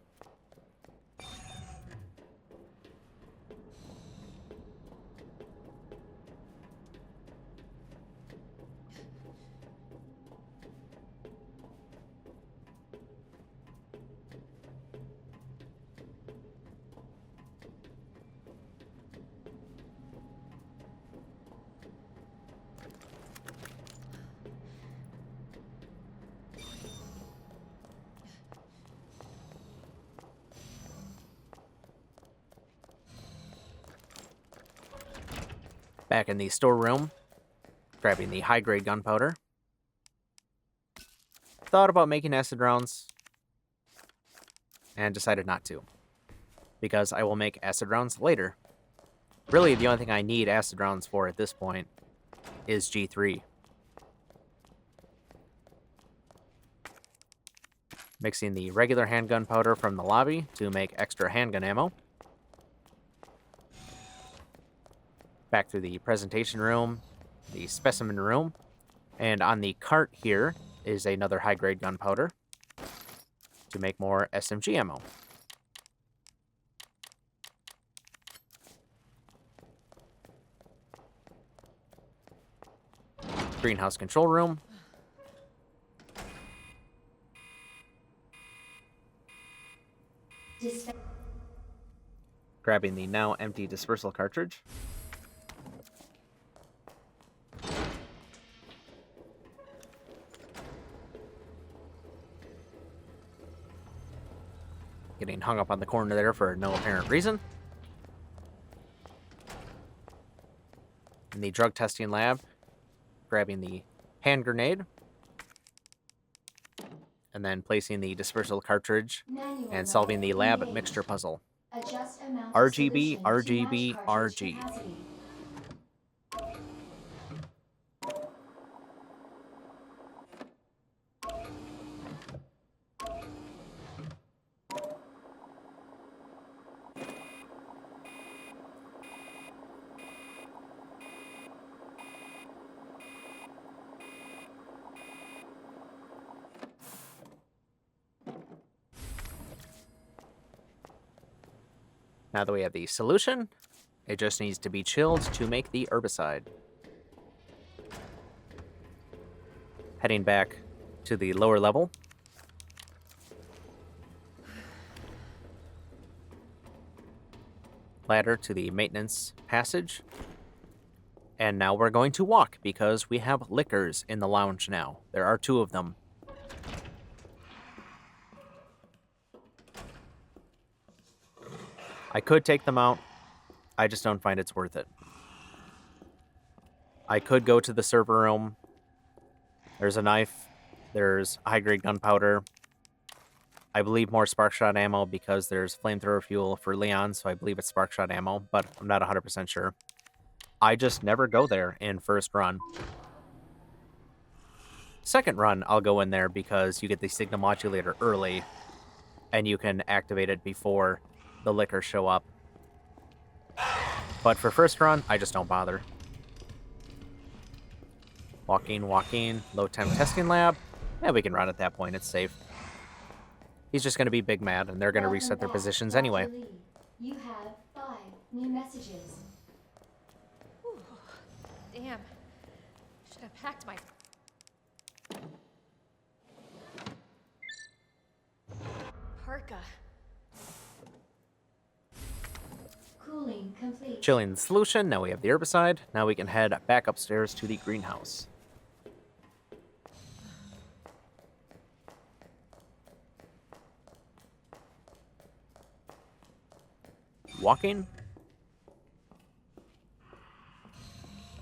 [SPEAKER 1] Back in the storeroom, grabbing the high-grade gunpowder. Thought about making acid rounds, and decided not to, because I will make acid rounds later. Really, the only thing I need acid rounds for at this point is G3. Mixing the regular handgun powder from the lobby to make extra handgun ammo. Back through the presentation room, the specimen room, and on the cart here is another high-grade gunpowder to make more SMG ammo. Greenhouse control room. Grabbing the now empty dispersal cartridge. Getting hung up on the corner there for no apparent reason. In the drug testing lab, grabbing the hand grenade. And then placing the dispersal cartridge and solving the lab mixture puzzle. RGB, RGB, RG. Now that we have the solution, it just needs to be chilled to make the herbicide. Heading back to the lower level. Ladder to the maintenance passage. And now we're going to walk because we have liquors in the lounge now. There are 2 of them. I could take them out. I just don't find it's worth it. I could go to the server room. There's a knife. There's high-grade gunpowder. I believe more spark shot ammo because there's flamethrower fuel for Leon, so I believe it's spark shot ammo, but I'm not 100% sure. I just never go there in first run. Second run, I'll go in there because you get the signal modulator early, and you can activate it before the liquor show up. But for first run, I just don't bother. Walking, low temp testing lab. Yeah, we can run at that point, it's safe. He's just going to be big mad, and they're going to reset their positions anyway.
[SPEAKER 8] You have 5 new messages.
[SPEAKER 7] Whew. Damn. Should have packed my... parka.
[SPEAKER 8] Cooling complete.
[SPEAKER 1] Chilling the solution, now we have the herbicide. Now we can head back upstairs to the greenhouse. Walking.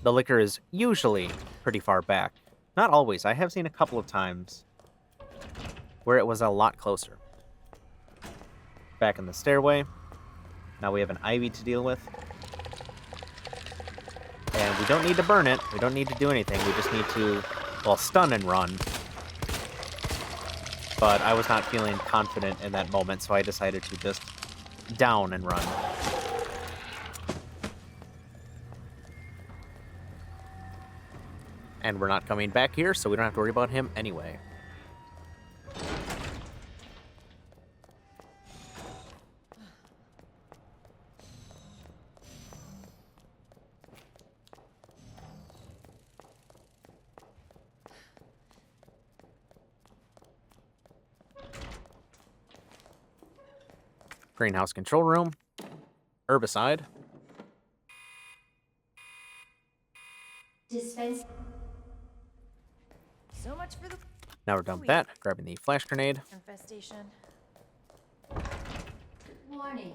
[SPEAKER 1] The liquor is usually pretty far back. Not always. I have seen a couple of times where it was a lot closer. Back in the stairway. Now we have an ivy to deal with. And we don't need to burn it. We don't need to do anything. We just need to, well, stun and run. But I was not feeling confident in that moment, so I decided to just down and run. And we're not coming back here, so we don't have to worry about him anyway. Greenhouse control room. Herbicide.
[SPEAKER 8] Dispense.
[SPEAKER 7] So much for the
[SPEAKER 1] Now we're done with that. Grabbing the flash grenade.
[SPEAKER 7] infestation.
[SPEAKER 8] Warning.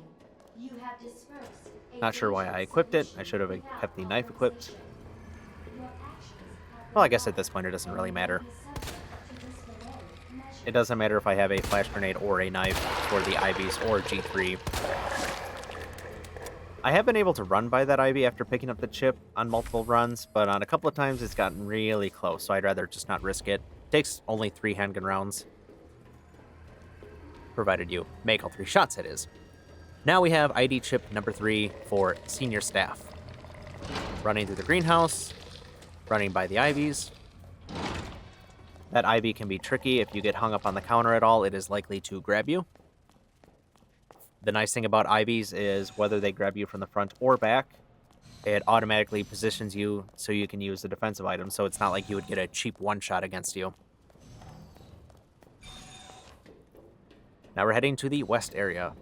[SPEAKER 8] You have dispersed a
[SPEAKER 1] Not sure why I equipped it. I should have
[SPEAKER 8] without
[SPEAKER 1] kept the knife equipped.
[SPEAKER 8] Your actions have
[SPEAKER 1] Well, I guess at this point it doesn't really matter.
[SPEAKER 8] been subject to disciplinary measures.
[SPEAKER 1] It doesn't matter if I have a flash grenade or a knife for the IVs or G3. I have been able to run by that IV after picking up the chip on multiple runs, but on a couple of times it's gotten really close, so I'd rather just not risk it. Takes only 3 handgun rounds. Provided you make all 3 shots, it is. Now we have ID chip number 3 for senior staff. Running through the greenhouse, running by the IVs. That IV can be tricky. If you get hung up on the counter at all, it is likely to grab you. The nice thing about IVs is whether they grab you from the front or back, it automatically positions you so you can use the defensive item, so it's not like you would get a cheap one-shot against you. Now we're heading to the west area.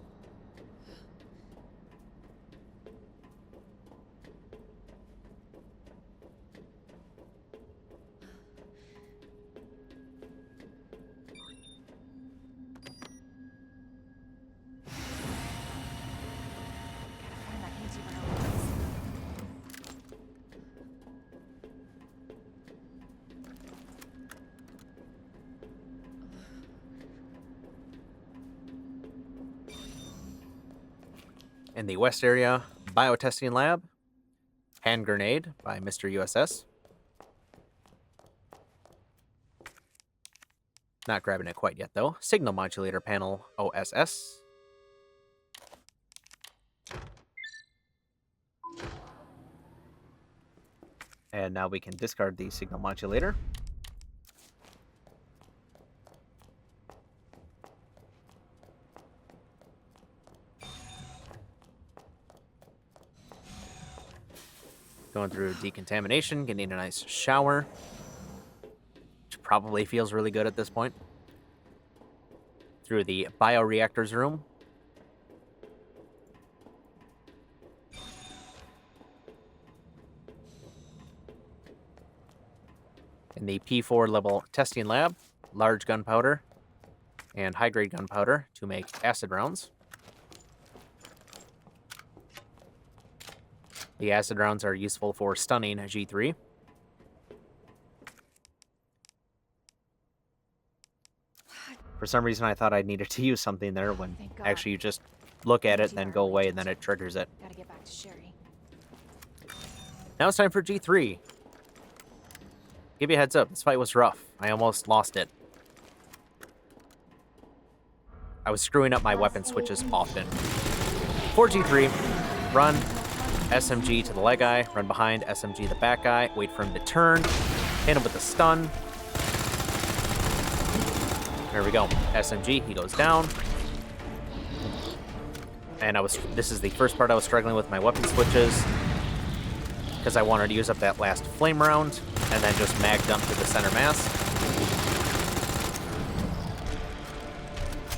[SPEAKER 7] Find that handsy one over there.
[SPEAKER 1] In the west area, biotesting lab, hand grenade by Mr. USS. Not grabbing it quite yet, though. Signal modulator panel, OSS. And now we can discard the signal modulator. Going through decontamination, getting a nice shower, which probably feels really good at this point. Through the bioreactors room. In the P4 level testing lab, large gunpowder and high-grade gunpowder to make acid rounds. The acid rounds are useful for stunning G3. For some reason, I thought I needed to use something there when
[SPEAKER 7] Thank God.
[SPEAKER 1] actually you just look at it, then go away, and then it triggers it.
[SPEAKER 7] Gotta get back to Sherry.
[SPEAKER 1] Now it's time for G3. Give you a heads up, this fight was rough. I almost lost it. I was screwing up my weapon switches often. For G3, run SMG to the leg guy, run behind SMG the back guy, wait for him to turn, hit him with a stun. There we go. SMG, he goes down. And this is the first part I was struggling with my weapon switches, because I wanted to use up that last flame round, and then just mag dump to the center mass.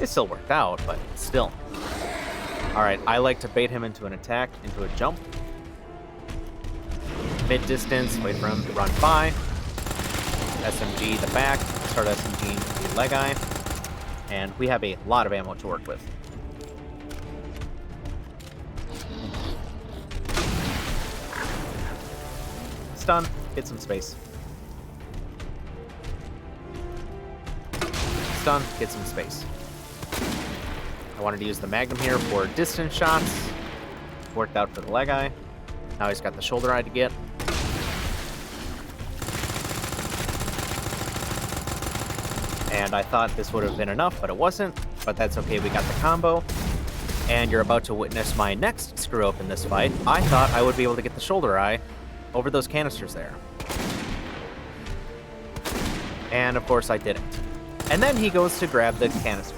[SPEAKER 1] It still worked out, but still. Alright, I like to bait him into an attack, into a jump. Mid-distance, wait for him to run by. SMG the back, start SMG the leg eye. And we have a lot of ammo to work with. Stun, get some space. Stun, get some space. I wanted to use the Magnum here for distance shots. Worked out for the leg eye. Now he's got the shoulder eye to get. And I thought this would have been enough, but it wasn't. But that's okay, we got the combo. And you're about to witness my next screw up in this fight. I thought I would be able to get the shoulder eye over those canisters there. And of course I didn't. And then he goes to grab the canister.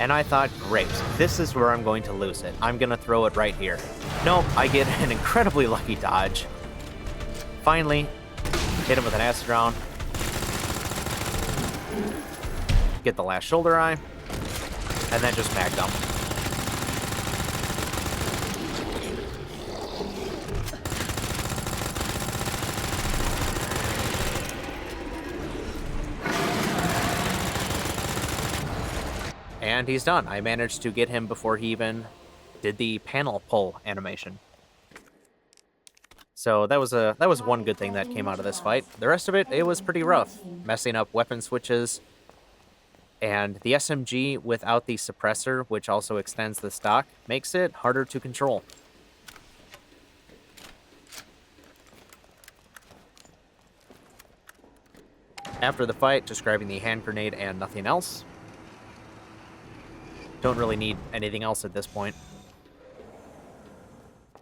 [SPEAKER 1] And I thought, great, this is where I'm going to lose it. I'm going to throw it right here. Nope, I get an incredibly lucky dodge. Finally, hit him with an acid round. Get the last shoulder eye. And then just mag dump. And he's done. I managed to get him before he even did the panel pull animation. So that was one good thing that came out of this fight. The rest of it, it was pretty rough. Messing up weapon switches. And the SMG without the suppressor, which also extends the stock, makes it harder to control. After the fight, just grabbing the hand grenade and nothing else. Don't really need anything else at this point.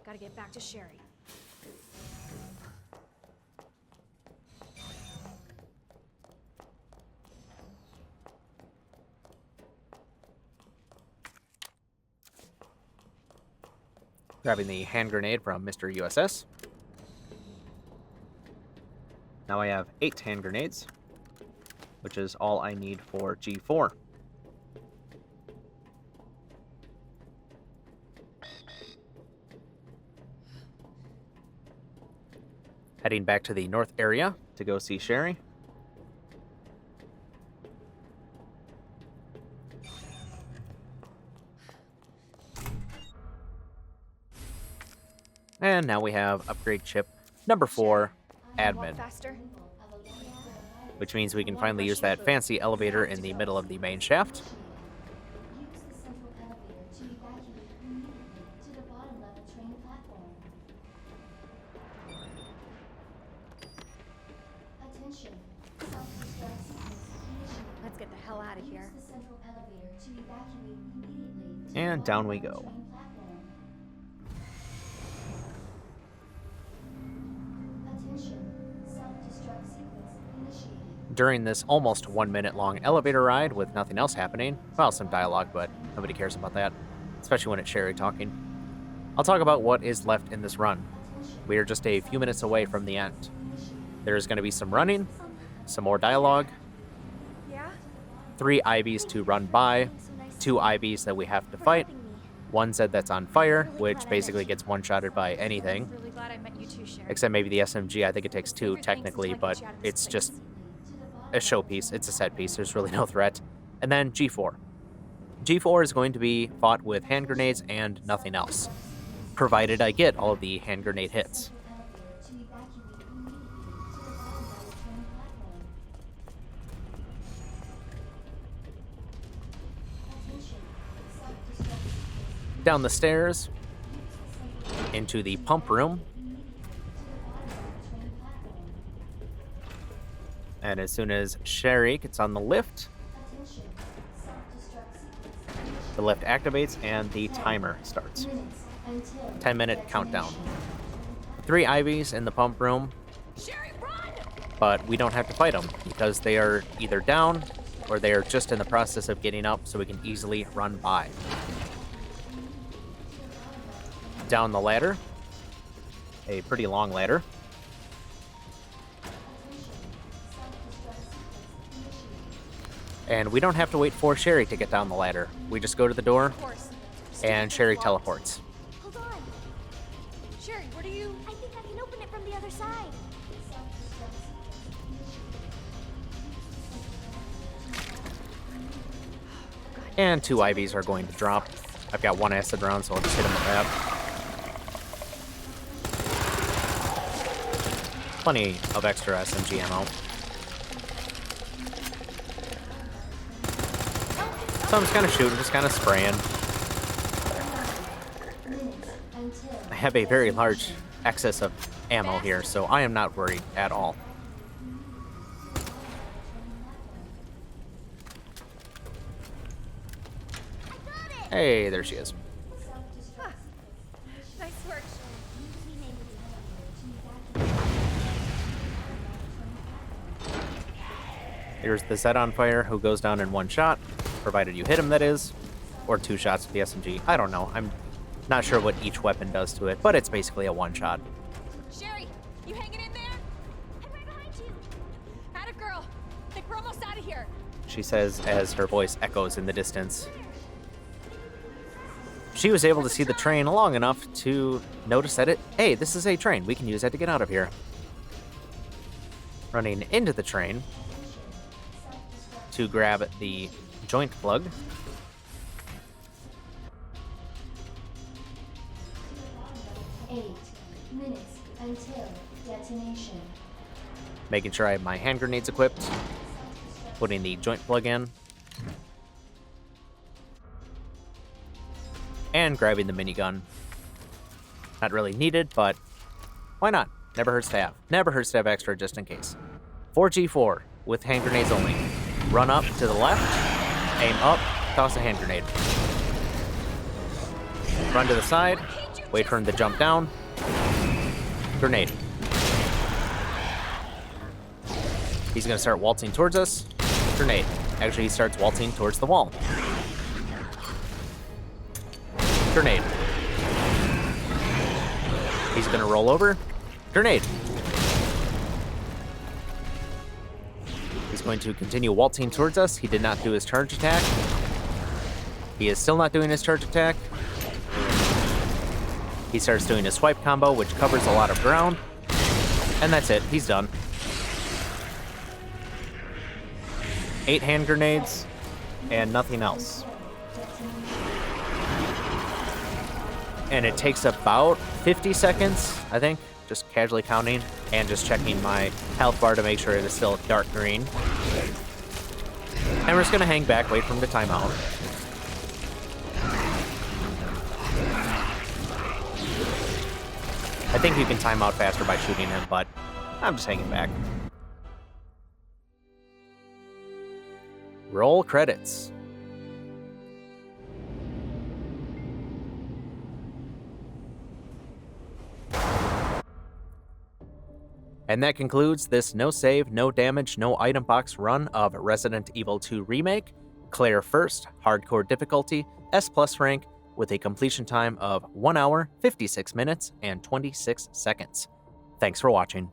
[SPEAKER 7] Gotta get back to Sherry.
[SPEAKER 1] Grabbing the hand grenade from Mr. USS. Now I have 8 hand grenades, which is all I need for G4. Heading back to the north area to go see Sherry. And now we have upgrade chip number 4,
[SPEAKER 7] Walk
[SPEAKER 1] admin,
[SPEAKER 7] faster.
[SPEAKER 1] which means we can finally use that fancy elevator in the middle of the main shaft.
[SPEAKER 8] Use the central elevator to evacuate immediately to the bottom level train platform. Attention. Self-destruct sequence initiated.
[SPEAKER 7] Let's get the hell out of here.
[SPEAKER 8] Use the central elevator to evacuate immediately to
[SPEAKER 1] And
[SPEAKER 8] the
[SPEAKER 1] down
[SPEAKER 8] bottom
[SPEAKER 1] we
[SPEAKER 8] level
[SPEAKER 1] go.
[SPEAKER 8] train platform. Attention. Self-destruct sequence initiated.
[SPEAKER 1] During this almost 1 minute long elevator ride with nothing else happening, well, some dialogue, but nobody cares about that, especially when it's Sherry talking. I'll talk about what is left in this run. We are just a few minutes away from the end. There's going to be some running, some more dialogue,
[SPEAKER 7] Yeah?
[SPEAKER 1] 3 IVs to run by, 2 IVs that we have to fight, 1 Zed that's on fire, which basically gets one-shotted by anything,
[SPEAKER 7] Really glad I met you too, Sherry.
[SPEAKER 1] except maybe the SMG. I think it takes 2 technically, but it's just a showpiece. It's a set piece. There's really no threat. And then G4. G4 is going to be fought with hand grenades and nothing else, provided I get all of the hand grenade hits.
[SPEAKER 8] To evacuate immediately to the bottom level train platform. Attention. Self-destruct sequence
[SPEAKER 1] Down the stairs, into the pump room, and as soon as Sherry gets on the lift, the lift activates and the timer starts. 10-minute countdown. 3 IVs in the pump room,
[SPEAKER 7] Sherry, run!
[SPEAKER 1] but we don't have to fight them because they are either down or they are just in the process of getting up, so we can easily run by. Down the ladder, a pretty long ladder. And we don't have to wait for Sherry to get down the ladder. We just go to the door,
[SPEAKER 7] Of course.
[SPEAKER 1] and Sherry teleports.
[SPEAKER 6] Hold on.
[SPEAKER 7] Sherry, what are you...
[SPEAKER 6] I think I can open it from the other side.
[SPEAKER 1] And 2 IVs are going to drop. I've got 1 acid round, so I'll just hit him with that. Plenty of extra SMG ammo. So I'm just kind of shooting, just kind of spraying. I have a very large excess of ammo here, so I am not worried at all. Hey, there she is.
[SPEAKER 7] Nice work.
[SPEAKER 1] Here's the Zed on fire, who goes down in 1 shot, provided you hit him, that is, or 2 shots with the SMG. I don't know. I'm not sure what each weapon does to it, but it's basically a 1 shot.
[SPEAKER 7] Sherry, you hanging in there?
[SPEAKER 6] I'm right behind you.
[SPEAKER 7] Atta girl. Think we're almost out of here.
[SPEAKER 1] She says as her voice echoes in the distance. She was able to see the train long enough to notice that hey, this is a train. We can use that to get out of here. Running into the train to grab the joint plug.
[SPEAKER 8] 8 minutes until detonation.
[SPEAKER 1] Making sure I have my hand grenades equipped. Putting the joint plug in. And grabbing the minigun. Not really needed, but why not? Never hurts to have. Never hurts to have extra just in case. 4G4 with hand grenades only. Run up to the left, aim up, toss a hand grenade. Run to the side, wait for him to jump down. Grenade. He's gonna start waltzing towards us. Grenade. Actually, he starts waltzing towards the wall. Grenade. He's gonna roll over. Grenade. He's going to continue waltzing towards us. He did not do his charge attack. He is still not doing his charge attack. He starts doing his swipe combo, which covers a lot of ground. And that's it. He's done. 8 hand grenades and nothing else. And it takes about 50 seconds, I think, just casually counting and just checking my health bar to make sure it is still dark green. And we're just gonna hang back, wait for him to time out. I think you can time out faster by shooting him, but I'm just hanging back. Roll credits. And that concludes this no save, no damage, no item box run of Resident Evil 2 Remake, Claire First, Hardcore Difficulty, S+ rank, with a completion time of 1 hour, 56 minutes, and 26 seconds. Thanks for watching.